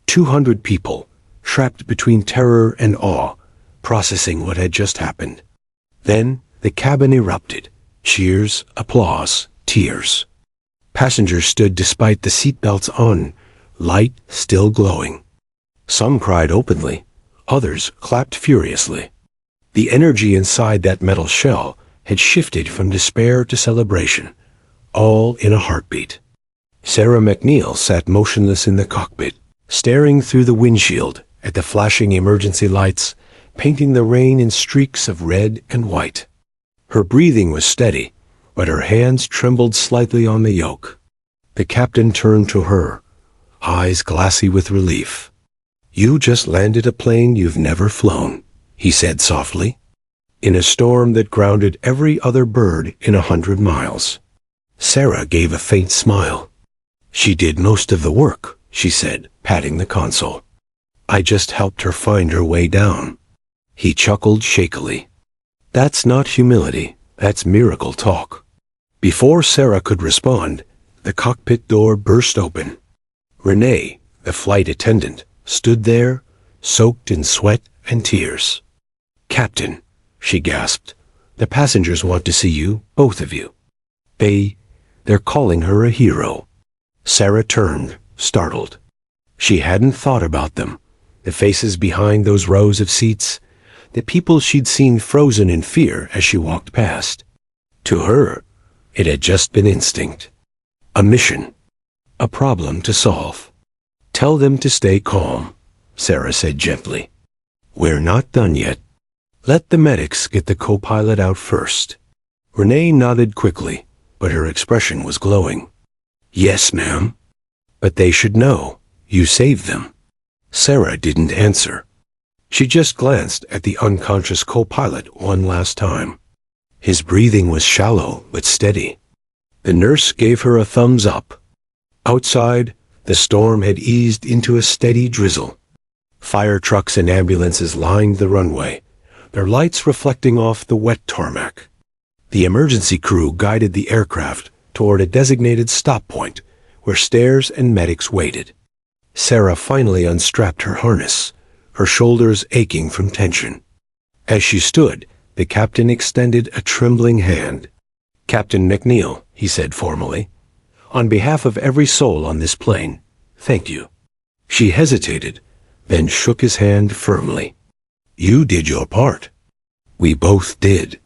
200 people, trapped between terror and awe, processing what had just happened. Then the cabin erupted. Cheers, applause, tears. Passengers stood despite the seatbelts on, light still glowing. Some cried openly, others clapped furiously. The energy inside that metal shell had shifted from despair to celebration, all in a heartbeat. Sarah McNeil sat motionless in the cockpit, staring through the windshield at the flashing emergency lights, painting the rain in streaks of red and white. Her breathing was steady, but her hands trembled slightly on the yoke. The captain turned to her, eyes glassy with relief. "You just landed a plane you've never flown," he said softly, in a storm that grounded every other bird in 100 miles. Sarah gave a faint smile. "She did most of the work," she said, patting the console. "I just helped her find her way down." He chuckled shakily. "That's not humility, that's miracle talk." Before Sarah could respond, the cockpit door burst open. Renee, the flight attendant, stood there, soaked in sweat and tears. "Captain," she gasped, "the passengers want to see you, both of you. They're calling her a hero." Sarah turned, startled. She hadn't thought about them, the faces behind those rows of seats, the people she'd seen frozen in fear as she walked past. To her, it had just been instinct. A mission. A problem to solve. "Tell them to stay calm," Sarah said gently. "We're not done yet. Let the medics get the co-pilot out first." Renee nodded quickly, but her expression was glowing. "Yes, ma'am. But they should know. You saved them." Sarah didn't answer. She just glanced at the unconscious co-pilot one last time. His breathing was shallow but steady. The nurse gave her a thumbs up. Outside, the storm had eased into a steady drizzle. Fire trucks and ambulances lined the runway, their lights reflecting off the wet tarmac. The emergency crew guided the aircraft toward a designated stop point where stairs and medics waited. Sarah finally unstrapped her harness, her shoulders aching from tension. As she stood, the captain extended a trembling hand. "Captain McNeil," he said formally, "on behalf of every soul on this plane, thank you." She hesitated, then shook his hand firmly. "You did your part." "We both did."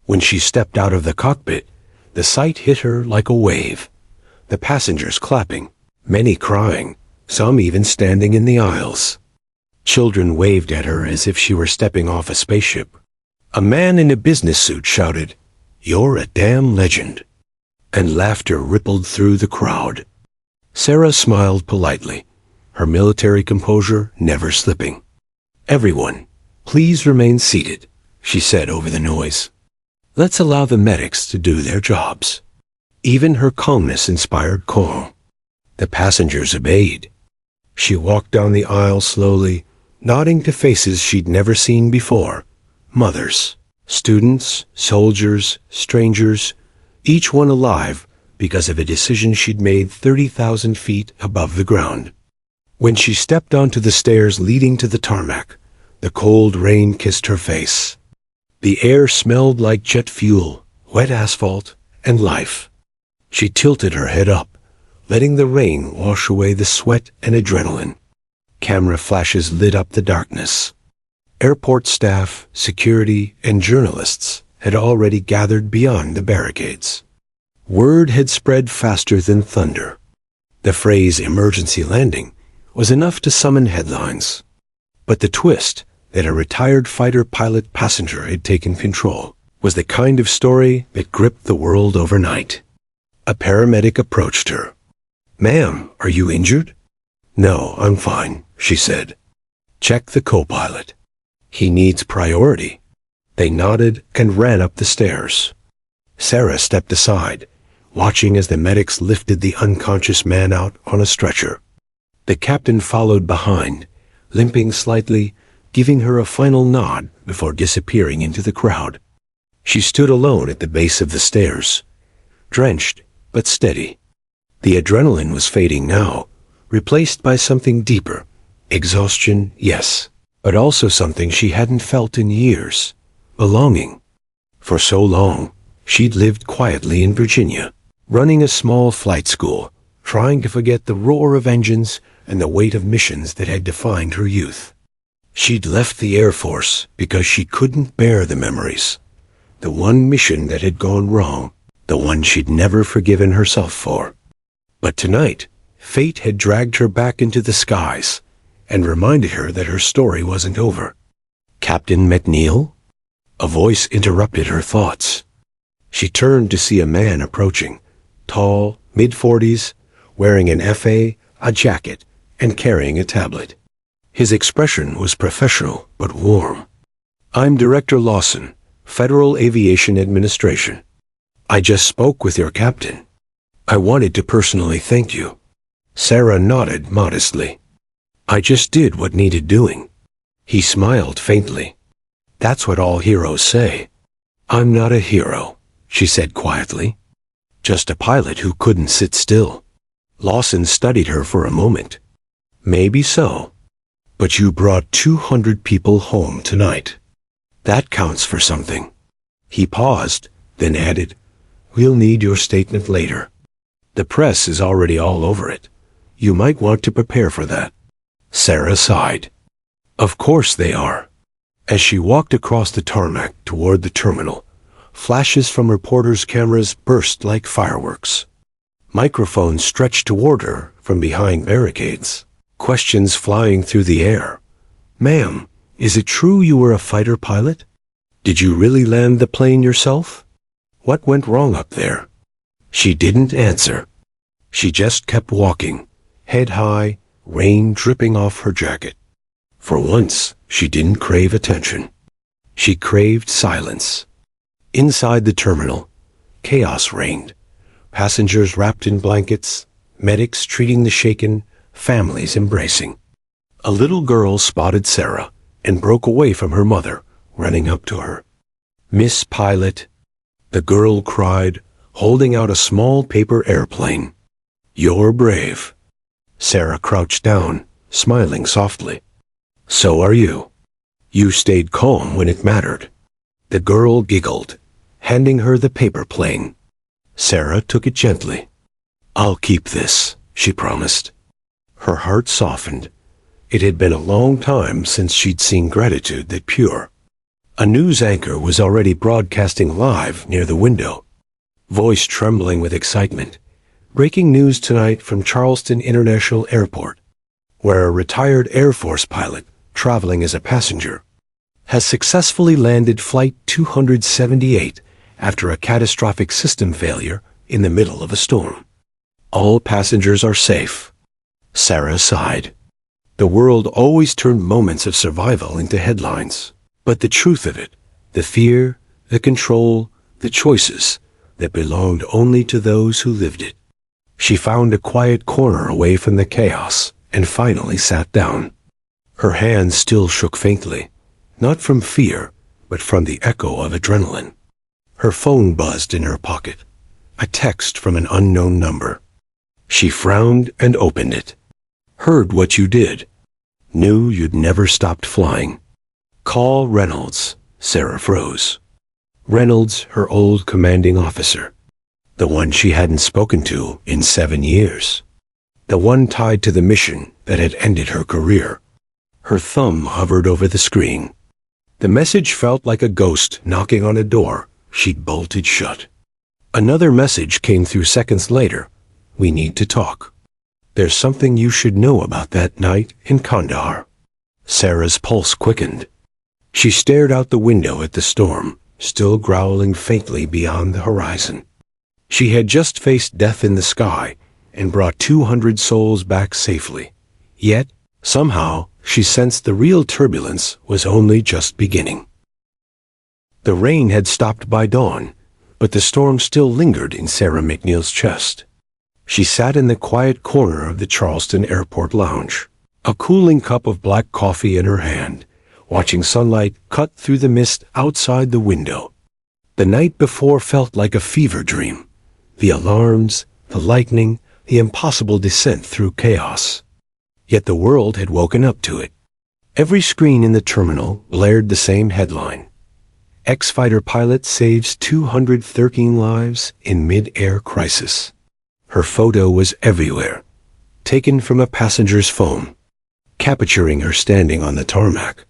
When she stepped out of the cockpit, the sight hit her like a wave. The passengers clapping, many crying, some even standing in the aisles. Children waved at her as if she were stepping off a spaceship. A man in a business suit shouted, "You're a damn legend." And laughter rippled through the crowd. Sarah smiled politely, her military composure never slipping. "Everyone, please remain seated," she said over the noise. "Let's allow the medics to do their jobs." Even her calmness inspired calm. The passengers obeyed. She walked down the aisle slowly, nodding to faces she'd never seen before. Mothers, students, soldiers, strangers, each one alive because of a decision she'd made 30,000 feet above the ground. When she stepped onto the stairs leading to the tarmac, the cold rain kissed her face. The air smelled like jet fuel, wet asphalt, and life. She tilted her head up, letting the rain wash away the sweat and adrenaline. Camera flashes lit up the darkness. Airport staff, security, and journalists had already gathered beyond the barricades. Word had spread faster than thunder. The phrase "emergency landing" was enough to summon headlines. But the twist, that a retired fighter pilot passenger had taken control, was the kind of story that gripped the world overnight. A paramedic approached her. "Ma'am, are you injured?" "No, I'm fine," she said. "Check the co-pilot. He needs priority." They nodded and ran up the stairs. Sarah stepped aside, watching as the medics lifted the unconscious man out on a stretcher. The captain followed behind, limping slightly, giving her a final nod before disappearing into the crowd. She stood alone at the base of the stairs, drenched but steady. The adrenaline was fading now, replaced by something deeper. Exhaustion, yes, but also something she hadn't felt in years. Belonging. For so long, she'd lived quietly in Virginia, running a small flight school, trying to forget the roar of engines and the weight of missions that had defined her youth. She'd left the Air Force because she couldn't bear the memories. The one mission that had gone wrong, the one she'd never forgiven herself for. But tonight, fate had dragged her back into the skies and reminded her that her story wasn't over. Captain McNeil? A voice interrupted her thoughts. She turned to see a man approaching, tall, mid-40s, wearing an FA, a jacket, and carrying a tablet. His expression was professional but warm. "I'm Director Lawson, Federal Aviation Administration. I just spoke with your captain. I wanted to personally thank you." Sarah nodded modestly. "I just did what needed doing." He smiled faintly. "That's what all heroes say." "I'm not a hero," she said quietly. "Just a pilot who couldn't sit still." Lawson studied her for a moment. "Maybe so. But you brought 200 people home tonight. That counts for something." He paused, then added, "We'll need your statement later. The press is already all over it. You might want to prepare for that." Sarah sighed. "Of course they are." As she walked across the tarmac toward the terminal, flashes from reporters' cameras burst like fireworks. Microphones stretched toward her from behind barricades, questions flying through the air. "Ma'am, is it true you were a fighter pilot? Did you really land the plane yourself? What went wrong up there?" She didn't answer. She just kept walking, head high, rain dripping off her jacket. For once, she didn't crave attention. She craved silence. Inside the terminal, chaos reigned. Passengers wrapped in blankets, medics treating the shaken, families embracing. A little girl spotted Sarah and broke away from her mother, running up to her. "Miss Pilot," the girl cried, holding out a small paper airplane. "You're brave." Sarah crouched down, smiling softly. "So are you. You stayed calm when it mattered." The girl giggled, handing her the paper plane. Sarah took it gently. "I'll keep this," she promised. Her heart softened. It had been a long time since she'd seen gratitude that pure. A news anchor was already broadcasting live near the window, voice trembling with excitement. "Breaking news tonight from Charleston International Airport, where a retired Air Force pilot, traveling as a passenger, has successfully landed Flight 278 after a catastrophic system failure in the middle of a storm. All passengers are safe." Sarah sighed. The world always turned moments of survival into headlines, but the truth of it, the fear, the control, the choices that belonged only to those who lived it. She found a quiet corner away from the chaos and finally sat down. Her hands still shook faintly, not from fear, but from the echo of adrenaline. Her phone buzzed in her pocket, a text from an unknown number. She frowned and opened it. "Heard what you did. Knew you'd never stopped flying. Call Reynolds." Sarah froze. Reynolds, her old commanding officer. The one she hadn't spoken to in 7 years. The one tied to the mission that had ended her career. Her thumb hovered over the screen. The message felt like a ghost knocking on a door she'd bolted shut. Another message came through seconds later. "We need to talk. There's something you should know about that night in Kandahar." Sarah's pulse quickened. She stared out the window at the storm, still growling faintly beyond the horizon. She had just faced death in the sky and brought 200 souls back safely. Yet, somehow, she sensed the real turbulence was only just beginning. The rain had stopped by dawn, but the storm still lingered in Sarah McNeil's chest. She sat in the quiet corner of the Charleston Airport lounge, a cooling cup of black coffee in her hand, watching sunlight cut through the mist outside the window. The night before felt like a fever dream. The alarms, the lightning, the impossible descent through chaos. Yet the world had woken up to it. Every screen in the terminal blared the same headline: Ex-fighter pilot saves 213 lives in mid-air crisis. Her photo was everywhere, taken from a passenger's phone, capturing her standing on the tarmac.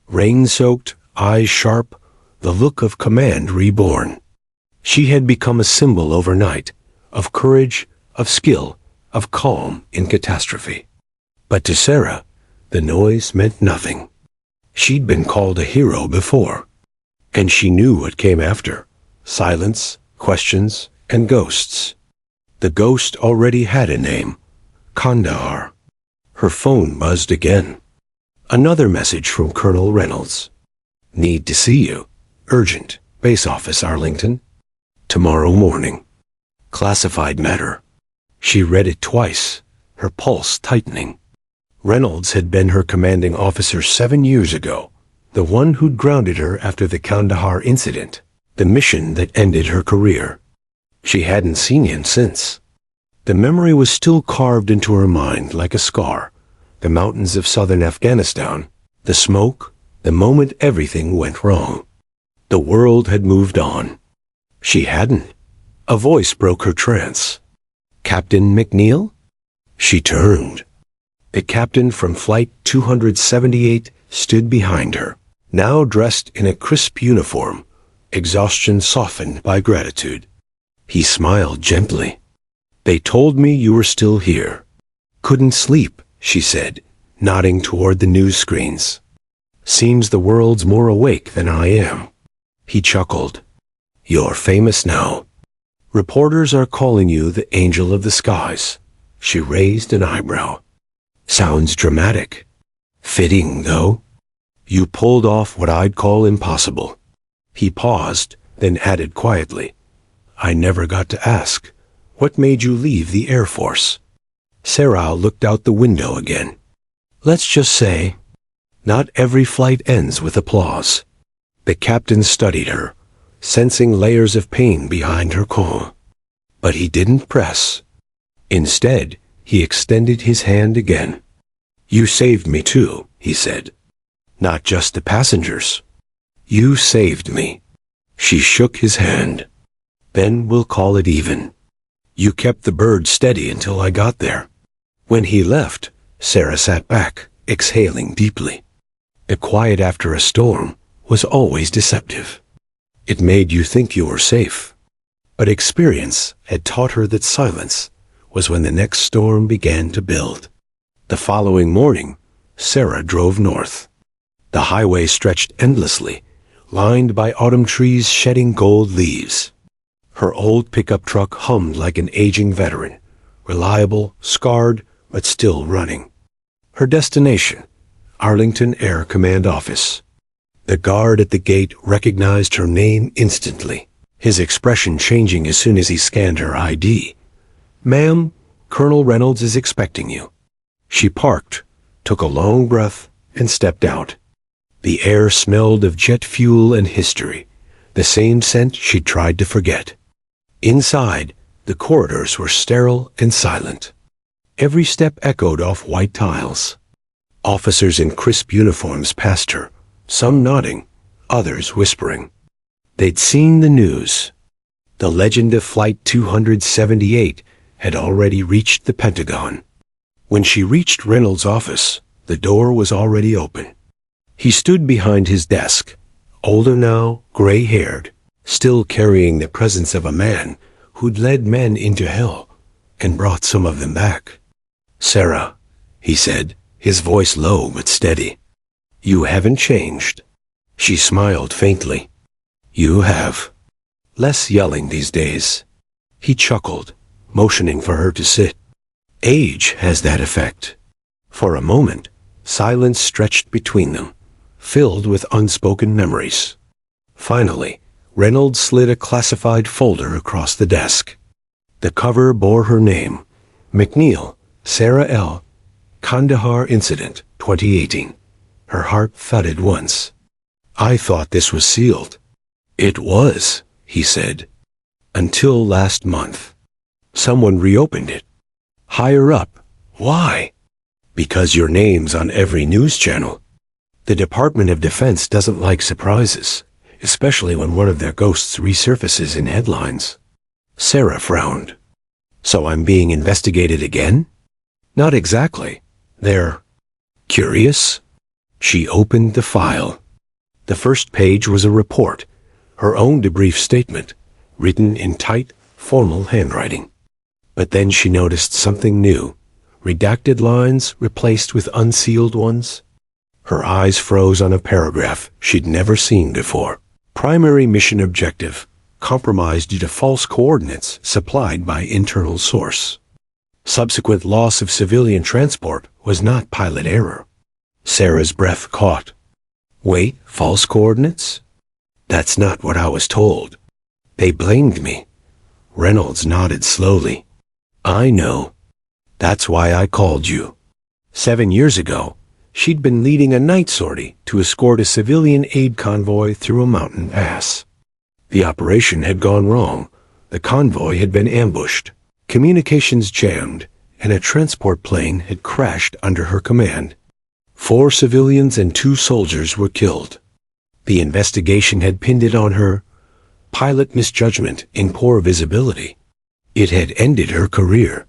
Rain-soaked, eyes sharp, the look of command reborn. She had become a symbol overnight, of courage, of skill, of calm in catastrophe. But to Sarah, the noise meant nothing. She'd been called a hero before, and she knew what came after: silence, questions, and ghosts. The ghost already had a name: Kandahar. Her phone buzzed again. Another message from Colonel Reynolds. Need to see you. Urgent. Base office, Arlington. Tomorrow morning. Classified matter. She read it twice, her pulse tightening. Reynolds had been her commanding officer 7 years ago, the one who'd grounded her after the Kandahar incident, the mission that ended her career. She hadn't seen him since. The memory was still carved into her mind like a scar. The mountains of southern Afghanistan, the smoke, the moment everything went wrong. The world had moved on. She hadn't. A voice broke her trance. Captain McNeil? She turned. The captain from Flight 278 stood behind her, now dressed in a crisp uniform, exhaustion softened by gratitude. He smiled gently. They told me you were still here. Couldn't sleep, she said, nodding toward the news screens. Seems the world's more awake than I am. He chuckled. You're famous now. Reporters are calling you the angel of the skies. She raised an eyebrow. Sounds dramatic. Fitting, though. You pulled off what I'd call impossible. He paused, then added quietly, I never got to ask. What made you leave the Air Force? Sarah looked out the window again. Let's just say, not every flight ends with applause. The captain studied her, sensing layers of pain behind her calm. But he didn't press. Instead, he extended his hand again. You saved me too, he said. Not just the passengers. You saved me. She shook his hand. Then we'll call it even. You kept the bird steady until I got there. When he left, Sarah sat back, exhaling deeply. The quiet after a storm was always deceptive. It made you think you were safe. But experience had taught her that silence was when the next storm began to build. The following morning, Sarah drove north. The highway stretched endlessly, lined by autumn trees shedding gold leaves. Her old pickup truck hummed like an aging veteran, reliable, scarred, but still running. Her destination, Arlington Air Command Office. The guard at the gate recognized her name instantly, his expression changing as soon as he scanned her ID. Ma'am, Colonel Reynolds is expecting you. She parked, took a long breath, and stepped out. The air smelled of jet fuel and history, the same scent she'd tried to forget. Inside, the corridors were sterile and silent. Every step echoed off white tiles. Officers in crisp uniforms passed her, some nodding, others whispering. They'd seen the news. The legend of Flight 278 had already reached the Pentagon. When she reached Reynolds' office, the door was already open. He stood behind his desk, older now, gray-haired, still carrying the presence of a man who'd led men into hell and brought some of them back. Sarah, he said, his voice low but steady. You haven't changed. She smiled faintly. You have. Less yelling these days. He chuckled, motioning for her to sit. Age has that effect. For a moment, silence stretched between them, filled with unspoken memories. Finally, Reynolds slid a classified folder across the desk. The cover bore her name, McNeil, Sarah L. Kandahar Incident, 2018. Her heart thudded once. I thought this was sealed. It was, he said. Until last month. Someone reopened it. Higher up. Why? Because your name's on every news channel. The Department of Defense doesn't like surprises, especially when one of their ghosts resurfaces in headlines. Sarah frowned. So I'm being investigated again? Not exactly. They're curious. She opened the file. The first page was a report, her own debrief statement, written in tight, formal handwriting. But then she noticed something new, redacted lines replaced with unsealed ones. Her eyes froze on a paragraph she'd never seen before. Primary mission objective, compromised due to false coordinates supplied by internal source. Subsequent loss of civilian transport was not pilot error. Sarah's breath caught. Wait, false coordinates? That's not what I was told. They blamed me. Reynolds nodded slowly. I know. That's why I called you. 7 years ago, she'd been leading a night sortie to escort a civilian aid convoy through a mountain pass. The operation had gone wrong. The convoy had been ambushed. Communications jammed, and a transport plane had crashed under her command. 4 civilians and 2 soldiers were killed. The investigation had pinned it on her. Pilot misjudgment in poor visibility. It had ended her career.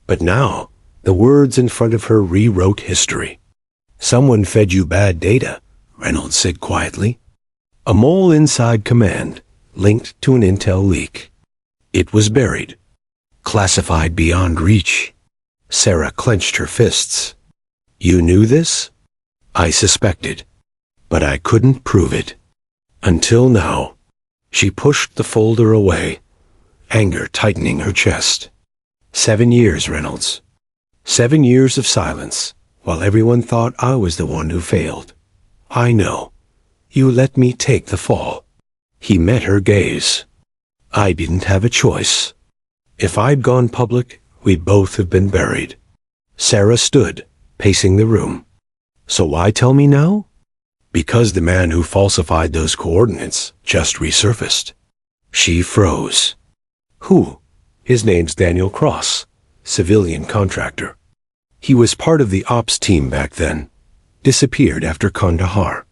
But now, the words in front of her rewrote history. Someone fed you bad data, Reynolds said quietly. A mole inside command, linked to an intel leak. It was buried. Classified beyond reach. Sarah clenched her fists. You knew this? I suspected. But I couldn't prove it. Until now. She pushed the folder away, anger tightening her chest. 7 years, Reynolds. 7 years of silence, while everyone thought I was the one who failed. I know. You let me take the fall. He met her gaze. I didn't have a choice. If I'd gone public, we'd both have been buried. Sarah stood, pacing the room. So why tell me now? Because the man who falsified those coordinates just resurfaced. She froze. Who? His name's Daniel Cross, civilian contractor. He was part of the ops team back then. Disappeared after Kandahar.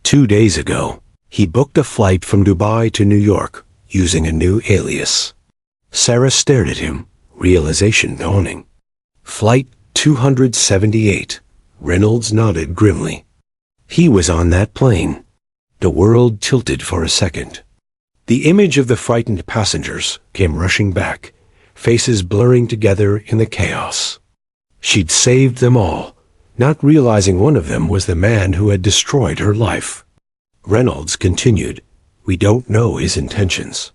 2 days ago, he booked a flight from Dubai to New York using a new alias. Sarah stared at him, realization dawning. Flight 278. Reynolds nodded grimly. He was on that plane. The world tilted for a second. The image of the frightened passengers came rushing back, faces blurring together in the chaos. She'd saved them all, not realizing one of them was the man who had destroyed her life. Reynolds continued, We don't know his intentions.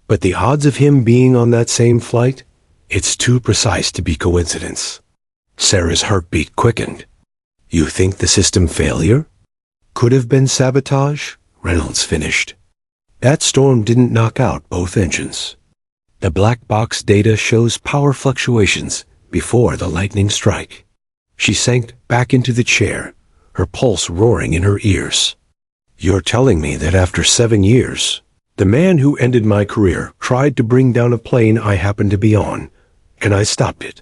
But the odds of him being on that same flight? It's too precise to be coincidence. Sarah's heartbeat quickened. You think the system failure? Could have been sabotage? Reynolds finished. That storm didn't knock out both engines. The black box data shows power fluctuations before the lightning strike. She sank back into the chair, her pulse roaring in her ears. You're telling me that after 7 years, the man who ended my career tried to bring down a plane I happened to be on, and I stopped it.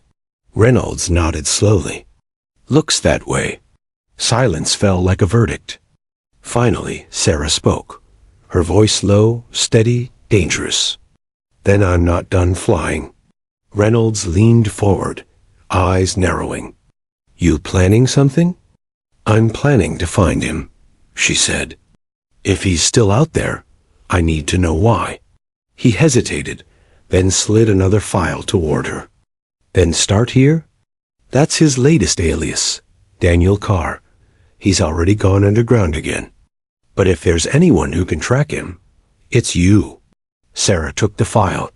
Reynolds nodded slowly. Looks that way. Silence fell like a verdict. Finally, Sarah spoke, her voice low, steady, dangerous. Then I'm not done flying. Reynolds leaned forward, eyes narrowing. You planning something? I'm planning to find him, she said. If he's still out there, I need to know why. He hesitated, then slid another file toward her. Then start here? That's his latest alias, Daniel Carr. He's already gone underground again. But if there's anyone who can track him, it's you. Sarah took the file,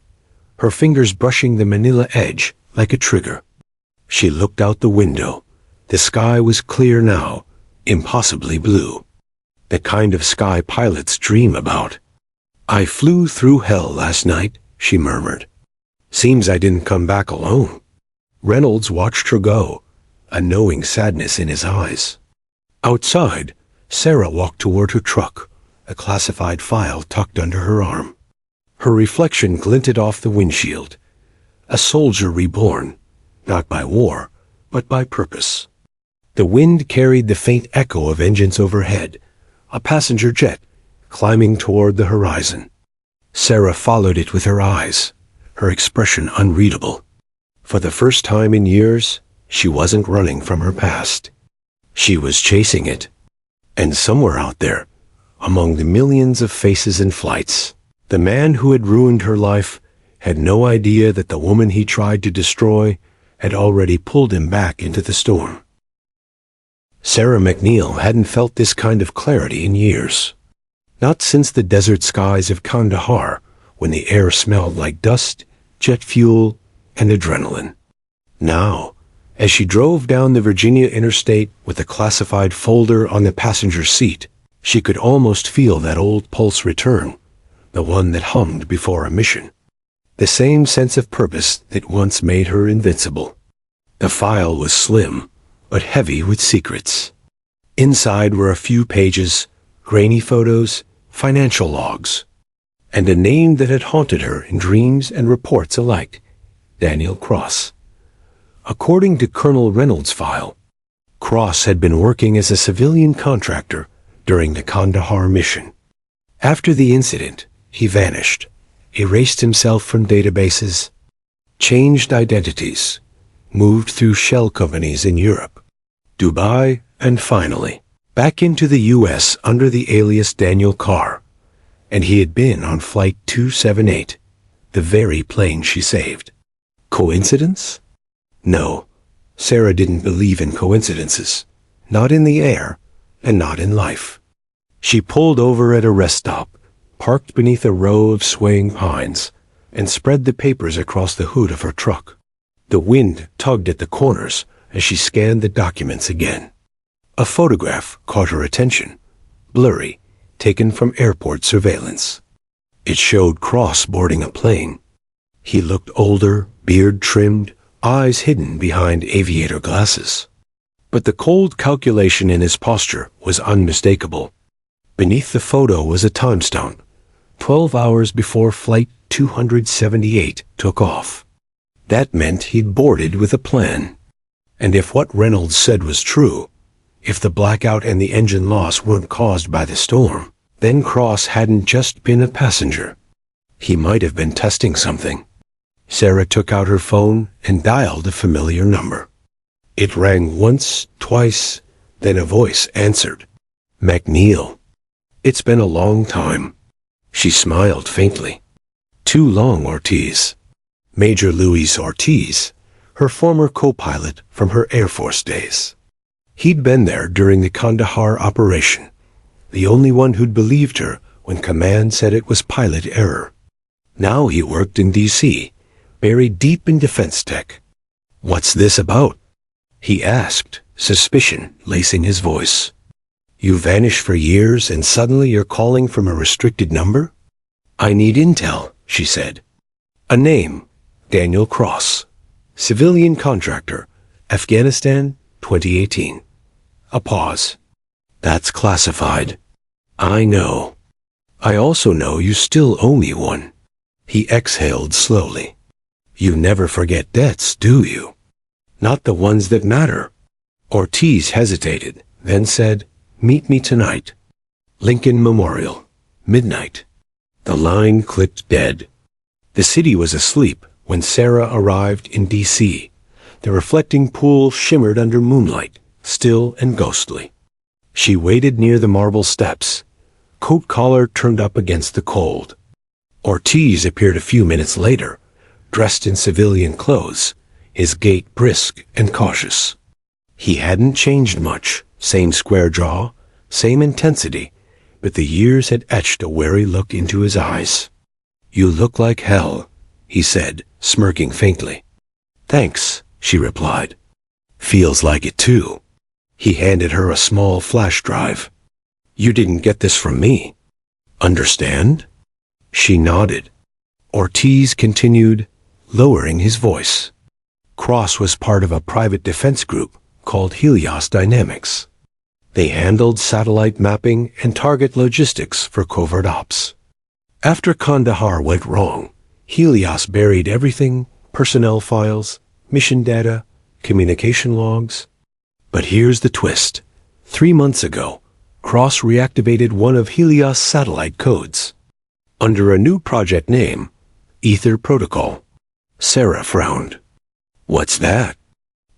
her fingers brushing the manila edge like a trigger. She looked out the window. The sky was clear now, impossibly blue. The kind of sky pilots dream about. "I flew through hell last night," she murmured. "Seems I didn't come back alone." Reynolds watched her go, a knowing sadness in his eyes. Outside, Sarah walked toward her truck, a classified file tucked under her arm. Her reflection glinted off the windshield. A soldier reborn, not by war, but by purpose. The wind carried the faint echo of engines overhead, a passenger jet climbing toward the horizon. Sarah followed it with her eyes, her expression unreadable. For the first time in years, she wasn't running from her past. She was chasing it. And somewhere out there, among the millions of faces and flights, the man who had ruined her life had no idea that the woman he tried to destroy had already pulled him back into the storm. Sarah McNeil hadn't felt this kind of clarity in years. Not since the desert skies of Kandahar, when the air smelled like dust, jet fuel, and adrenaline. Now, as she drove down the Virginia interstate with a classified folder on the passenger seat, she could almost feel that old pulse return, the one that hummed before a mission. The same sense of purpose that once made her invincible. The file was slim, but heavy with secrets. Inside were a few pages, grainy photos, financial logs, and a name that had haunted her in dreams and reports alike, Daniel Cross. According to Colonel Reynolds' file, Cross had been working as a civilian contractor during the Kandahar mission. After the incident, he vanished, erased himself from databases, changed identities, moved through shell companies in Europe, Dubai, and finally, back into the U.S. under the alias Daniel Carr. And he had been on Flight 278, the very plane she saved. Coincidence? No, Sarah didn't believe in coincidences. Not in the air, and not in life. She pulled over at a rest stop, parked beneath a row of swaying pines, and spread the papers across the hood of her truck. The wind tugged at the corners as she scanned the documents again. A photograph caught her attention, blurry, taken from airport surveillance. It showed Cross boarding a plane. He looked older, beard trimmed, eyes hidden behind aviator glasses. But the cold calculation in his posture was unmistakable. Beneath the photo was a time stamp, 12 hours before Flight 278 took off. That meant he'd boarded with a plan. And if what Reynolds said was true, if the blackout and the engine loss weren't caused by the storm, then Cross hadn't just been a passenger. He might have been testing something. Sarah took out her phone and dialed a familiar number. It rang once, twice, then a voice answered. McNeil. It's been a long time. She smiled faintly. Too long, Ortiz. Major Luis Ortiz, her former co-pilot from her Air Force days. He'd been there during the Kandahar operation, the only one who'd believed her when command said it was pilot error. Now he worked in D.C., buried deep in defense tech. What's this about? He asked, suspicion lacing his voice. You vanished for years and suddenly you're calling from a restricted number? I need intel, she said. A name, Daniel Cross. Civilian contractor, Afghanistan, 2018. A pause. That's classified. I know. I also know you still owe me one. He exhaled slowly. You never forget debts, do you? Not the ones that matter. Ortiz hesitated, then said, Meet me tonight. Lincoln Memorial. Midnight. The line clicked dead. The city was asleep when Sarah arrived in D.C. The reflecting pool shimmered under moonlight, still and ghostly. She waited near the marble steps, coat collar turned up against the cold. Ortiz appeared a few minutes later, dressed in civilian clothes, his gait brisk and cautious. He hadn't changed much, same square jaw, same intensity, but the years had etched a wary look into his eyes. You look like hell, he said, smirking faintly. Thanks, she replied. Feels like it too. He handed her a small flash drive. You didn't get this from me. Understand? She nodded. Ortiz continued, lowering his voice. Cross was part of a private defense group called Helios Dynamics. They handled satellite mapping and target logistics for covert ops. After Kandahar went wrong, Helios buried everything: personnel files, mission data, communication logs. But here's the twist. 3 months ago, Cross reactivated one of Helios' satellite codes. Under a new project name, Ether Protocol. Sarah frowned. What's that?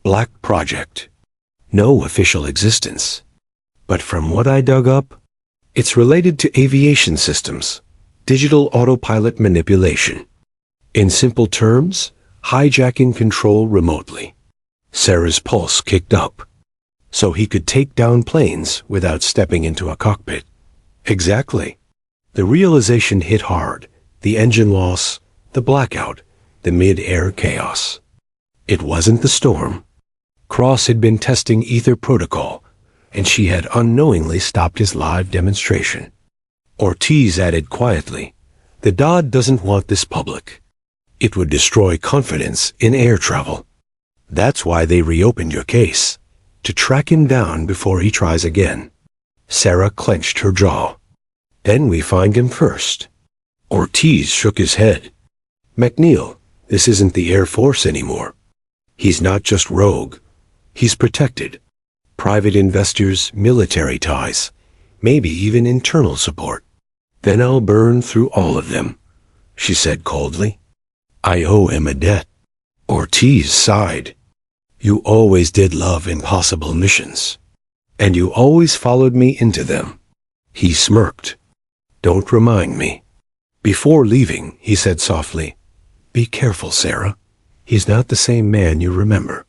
Black Project. No official existence. But from what I dug up, it's related to aviation systems, digital autopilot manipulation. In simple terms, hijacking control remotely. Sarah's pulse kicked up. So he could take down planes without stepping into a cockpit. Exactly. The realization hit hard. The engine loss, the blackout, the mid-air chaos. It wasn't the storm. Cross had been testing Ether Protocol, and she had unknowingly stopped his live demonstration. Ortiz added quietly, the Dodd doesn't want this public. It would destroy confidence in air travel. That's why they reopened your case, to track him down before he tries again. Sarah clenched her jaw. Then we find him first. Ortiz shook his head. McNeil, this isn't the Air Force anymore. He's not just rogue. He's protected. Private investors, military ties, maybe even internal support. Then I'll burn through all of them, she said coldly. I owe him a debt. Ortiz sighed. You always did love impossible missions. And you always followed me into them. He smirked. Don't remind me. Before leaving, he said softly, be careful, Sarah. He's not the same man you remember.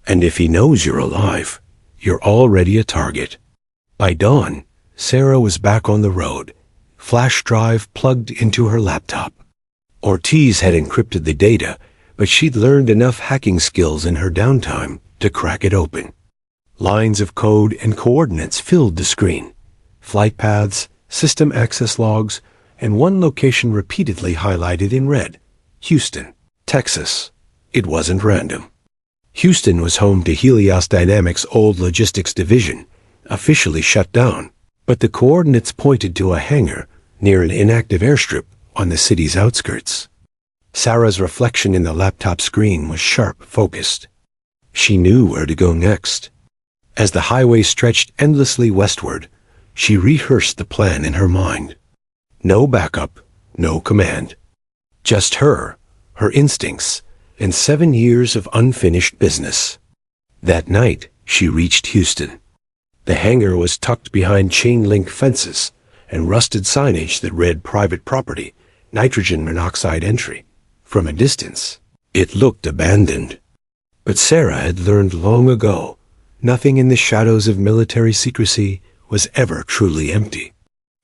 And if he knows you're alive, you're already a target. By dawn, Sarah was back on the road, flash drive plugged into her laptop. Ortiz had encrypted the data, but she'd learned enough hacking skills in her downtime to crack it open. Lines of code and coordinates filled the screen. Flight paths, system access logs, and one location repeatedly highlighted in red. Houston, Texas. It wasn't random. Houston was home to Helios Dynamics' old logistics division, officially shut down, but the coordinates pointed to a hangar near an inactive airstrip on the city's outskirts. Sarah's reflection in the laptop screen was sharp, focused. She knew where to go next. As the highway stretched endlessly westward, she rehearsed the plan in her mind. No backup, no command. Just her instincts, and 7 years of unfinished business. That night, she reached Houston. The hangar was tucked behind chain-link fences and rusted signage that read private property, nitrogen monoxide entry. From a distance, it looked abandoned. But Sarah had learned long ago, nothing in the shadows of military secrecy was ever truly empty.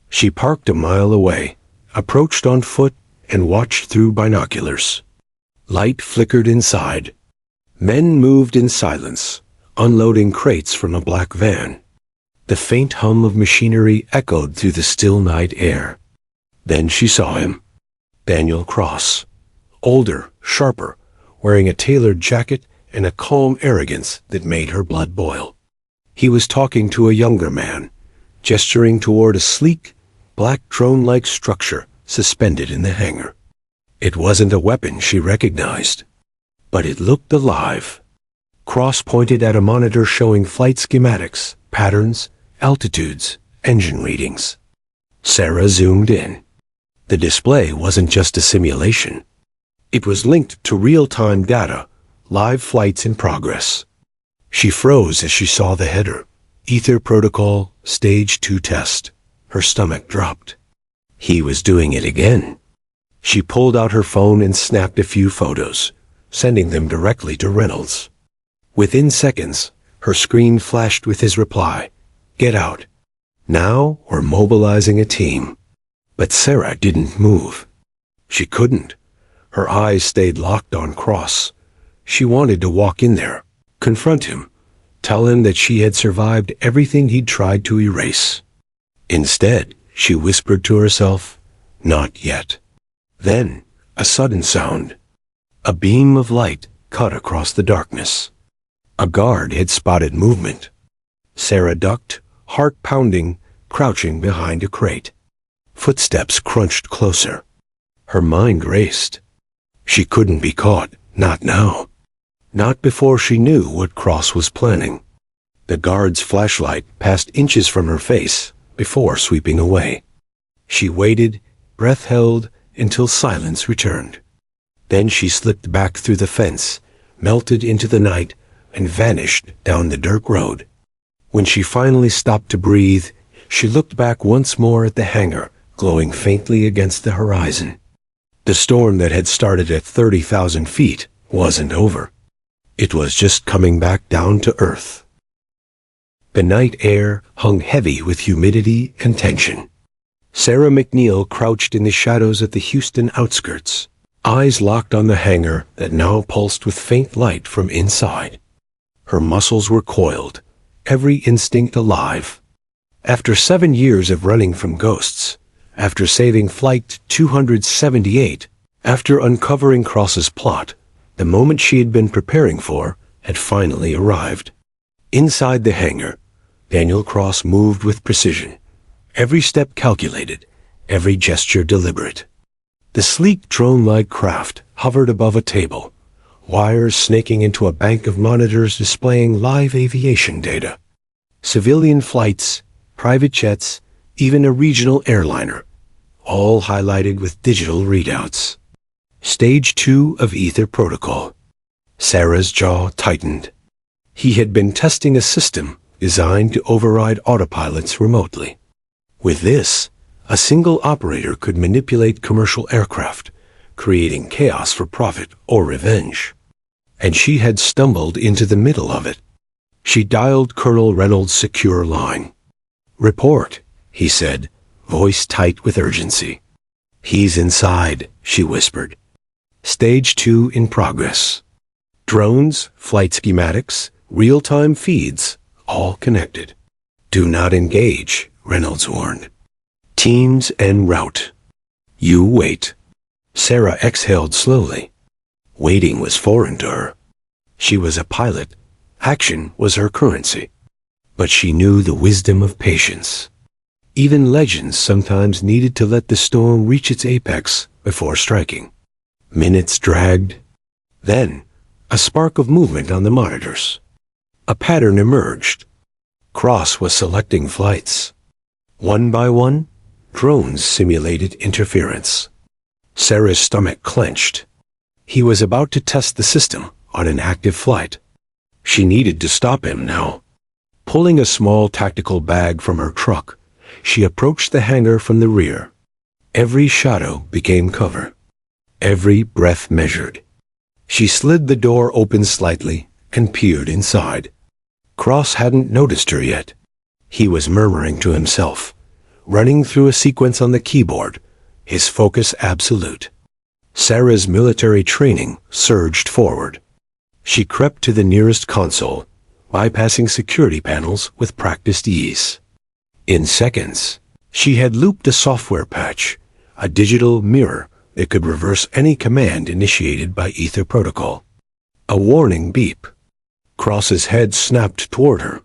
She parked a mile away, approached on foot, and watched through binoculars. Light flickered inside. Men moved in silence, unloading crates from a black van. The faint hum of machinery echoed through the still night air. Then she saw him. Daniel Cross. Older, sharper, wearing a tailored jacket and a calm arrogance that made her blood boil. He was talking to a younger man, gesturing toward a sleek, black drone-like structure suspended in the hangar. It wasn't a weapon she recognized, but it looked alive. Cross pointed at a monitor showing flight schematics, patterns, altitudes, engine readings. Sarah zoomed in. The display wasn't just a simulation. It was linked to real-time data, live flights in progress. She froze as she saw the header. Ether Protocol, Stage 2 test. Her stomach dropped. He was doing it again. She pulled out her phone and snapped a few photos, sending them directly to Reynolds. Within seconds, her screen flashed with his reply, "Get out. Now we're mobilizing a team." But Sarah didn't move. She couldn't. Her eyes stayed locked on Cross. She wanted to walk in there, confront him, tell him that she had survived everything he'd tried to erase. Instead, she whispered to herself, "Not yet." Then, a sudden sound. A beam of light cut across the darkness. A guard had spotted movement. Sarah ducked, heart pounding, crouching behind a crate. Footsteps crunched closer. Her mind raced. She couldn't be caught, not now. Not before she knew what Cross was planning. The guard's flashlight passed inches from her face before sweeping away. She waited, breath held, until silence returned. Then she slipped back through the fence, melted into the night, and vanished down the dirt road. When she finally stopped to breathe, she looked back once more at the hangar, glowing faintly against the horizon. The storm that had started at 30,000 feet wasn't over. It was just coming back down to earth. The night air hung heavy with humidity and tension. Sarah McNeil crouched in the shadows at the Houston outskirts, eyes locked on the hangar that now pulsed with faint light from inside. Her muscles were coiled, every instinct alive. After 7 years of running from ghosts, after saving Flight 278, after uncovering Cross's plot, the moment she had been preparing for had finally arrived. Inside the hangar, Daniel Cross moved with precision, every step calculated, every gesture deliberate. The sleek drone-like craft hovered above a table, wires snaking into a bank of monitors displaying live aviation data. Civilian flights, private jets, even a regional airliner, all highlighted with digital readouts. Stage 2 of Ether Protocol. Sarah's jaw tightened. He had been testing a system designed to override autopilots remotely. With this, a single operator could manipulate commercial aircraft, creating chaos for profit or revenge. And she had stumbled into the middle of it. She dialed Colonel Reynolds' secure line. "Report," he said, voice tight with urgency. "He's inside," she whispered. Stage 2 in progress. Drones, flight schematics, real-time feeds, all connected. "Do not engage," Reynolds warned. "Teams en route. You wait." Sarah exhaled slowly. Waiting was foreign to her. She was a pilot. Action was her currency. But she knew the wisdom of patience. Even legends sometimes needed to let the storm reach its apex before striking. Minutes dragged. Then, a spark of movement on the monitors. A pattern emerged. Cross was selecting flights. One by one, drones simulated interference. Sarah's stomach clenched. He was about to test the system on an active flight. She needed to stop him now. Pulling a small tactical bag from her truck, she approached the hangar from the rear. Every shadow became cover. Every breath measured. She slid the door open slightly and peered inside. Cross hadn't noticed her yet. He was murmuring to himself, running through a sequence on the keyboard, his focus absolute. Sarah's military training surged forward. She crept to the nearest console, bypassing security panels with practiced ease. In seconds, she had looped a software patch, a digital mirror that could reverse any command initiated by Ether Protocol. A warning beep. Cross's head snapped toward her.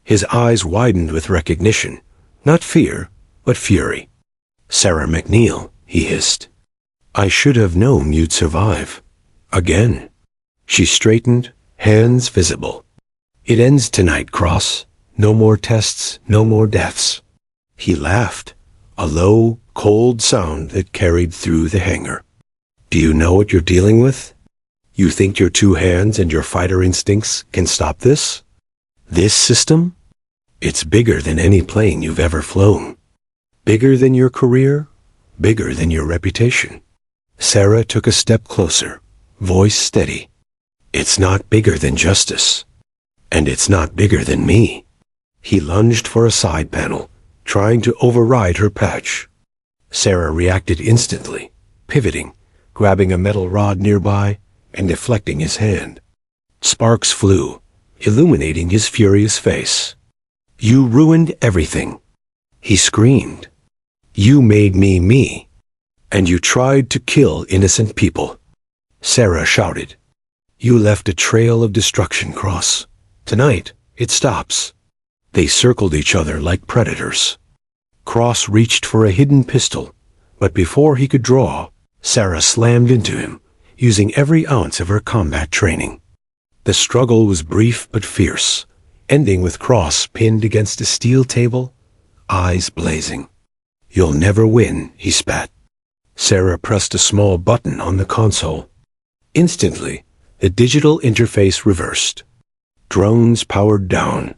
His eyes widened with recognition, not fear, but fury. "Sarah McNeil," he hissed. "I should have known you'd survive. Again." She straightened, hands visible. "It ends tonight, Cross. No more tests, no more deaths." He laughed, a low, cold sound that carried through the hangar. "Do you know what you're dealing with? You think your two hands and your fighter instincts can stop this? This system? It's bigger than any plane you've ever flown. Bigger than your career, bigger than your reputation." Sarah took a step closer, voice steady. "It's not bigger than justice. And it's not bigger than me." He lunged for a side panel, trying to override her patch. Sarah reacted instantly, pivoting, grabbing a metal rod nearby, and deflecting his hand. Sparks flew, illuminating his furious face. "You ruined everything," he screamed. "You made me me. And you tried to kill innocent people," Sarah shouted. "You left a trail of destruction, Cross. Tonight, it stops." They circled each other like predators. Cross reached for a hidden pistol, but before he could draw, Sarah slammed into him, using every ounce of her combat training. The struggle was brief but fierce, ending with Cross pinned against a steel table, eyes blazing. "You'll never win," he spat. Sarah pressed a small button on the console. Instantly, the digital interface reversed. Drones powered down.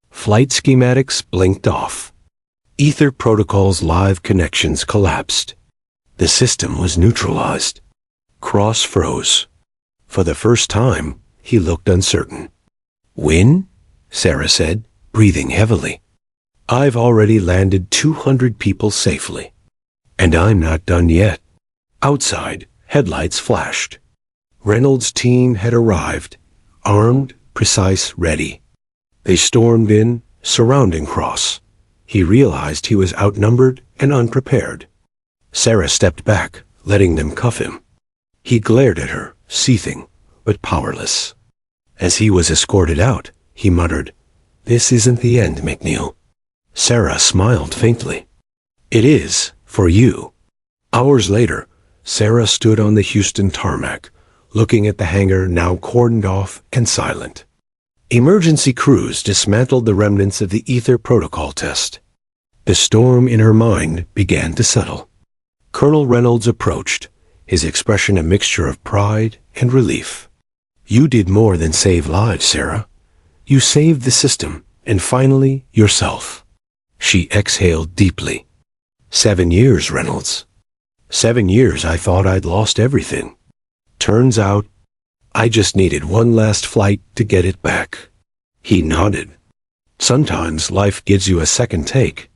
Flight schematics blinked off. Ether Protocol's live connections collapsed. The system was neutralized. Cross froze. For the first time, he looked uncertain. "Win?" Sarah said, breathing heavily. "I've already landed 200 people safely. And I'm not done yet." Outside, headlights flashed. Reynolds' team had arrived, armed, precise, ready. They stormed in, surrounding Cross. He realized he was outnumbered and unprepared. Sarah stepped back, letting them cuff him. He glared at her, seething, but powerless. As he was escorted out, he muttered, "This isn't the end, McNeil." Sarah smiled faintly. "It is, for you." Hours later, Sarah stood on the Houston tarmac, looking at the hangar now cordoned off and silent. Emergency crews dismantled the remnants of the Ether Protocol test. The storm in her mind began to settle. Colonel Reynolds approached, his expression a mixture of pride and relief. "You did more than save lives, Sarah. You saved the system, and finally, yourself." She exhaled deeply. 7 years, Reynolds. 7 years I thought I'd lost everything. Turns out, I just needed one last flight to get it back. He nodded. Sometimes life gives you a second take.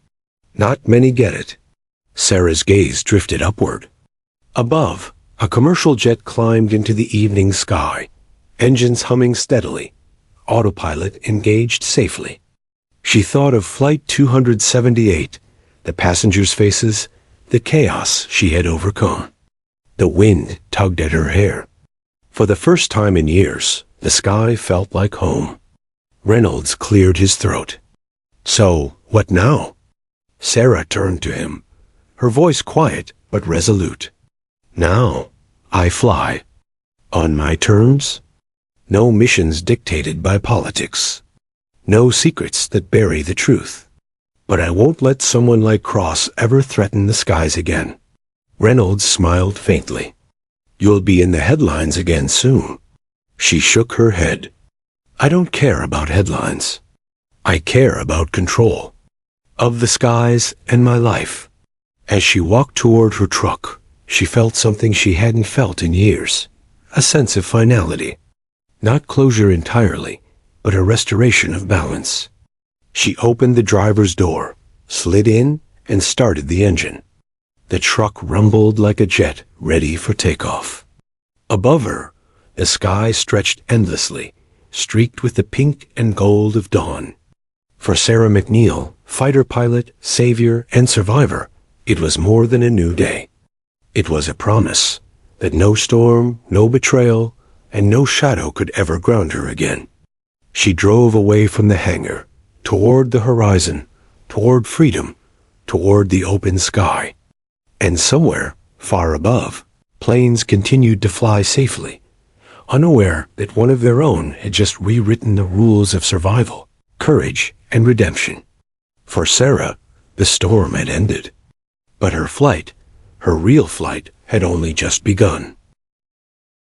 Not many get it. Sarah's gaze drifted upward. Above, a commercial jet climbed into the evening sky, engines humming steadily, autopilot engaged safely. She thought of Flight 278, the passengers' faces, the chaos she had overcome. The wind tugged at her hair. For the first time in years, the sky felt like home. Reynolds cleared his throat. "So, what now?" Sarah turned to him, her voice quiet but resolute. "Now, I fly. On my terms. No missions dictated by politics. No secrets that bury the truth. But I won't let someone like Cross ever threaten the skies again." Reynolds smiled faintly. "You'll be in the headlines again soon." She shook her head. "I don't care about headlines. I care about control. Of the skies and my life." As she walked toward her truck, she felt something she hadn't felt in years. A sense of finality. Not closure entirely, but a restoration of balance. She opened the driver's door, slid in, and started the engine. The truck rumbled like a jet ready for takeoff. Above her, the sky stretched endlessly, streaked with the pink and gold of dawn. For Sarah McNeil, fighter pilot, savior, and survivor, it was more than a new day. It was a promise that no storm, no betrayal, and no shadow could ever ground her again. She drove away from the hangar, toward the horizon, toward freedom, toward the open sky. And somewhere, far above, planes continued to fly safely, unaware that one of their own had just rewritten the rules of survival, courage, and redemption. For Sarah, the storm had ended. But her flight, her real flight, had only just begun.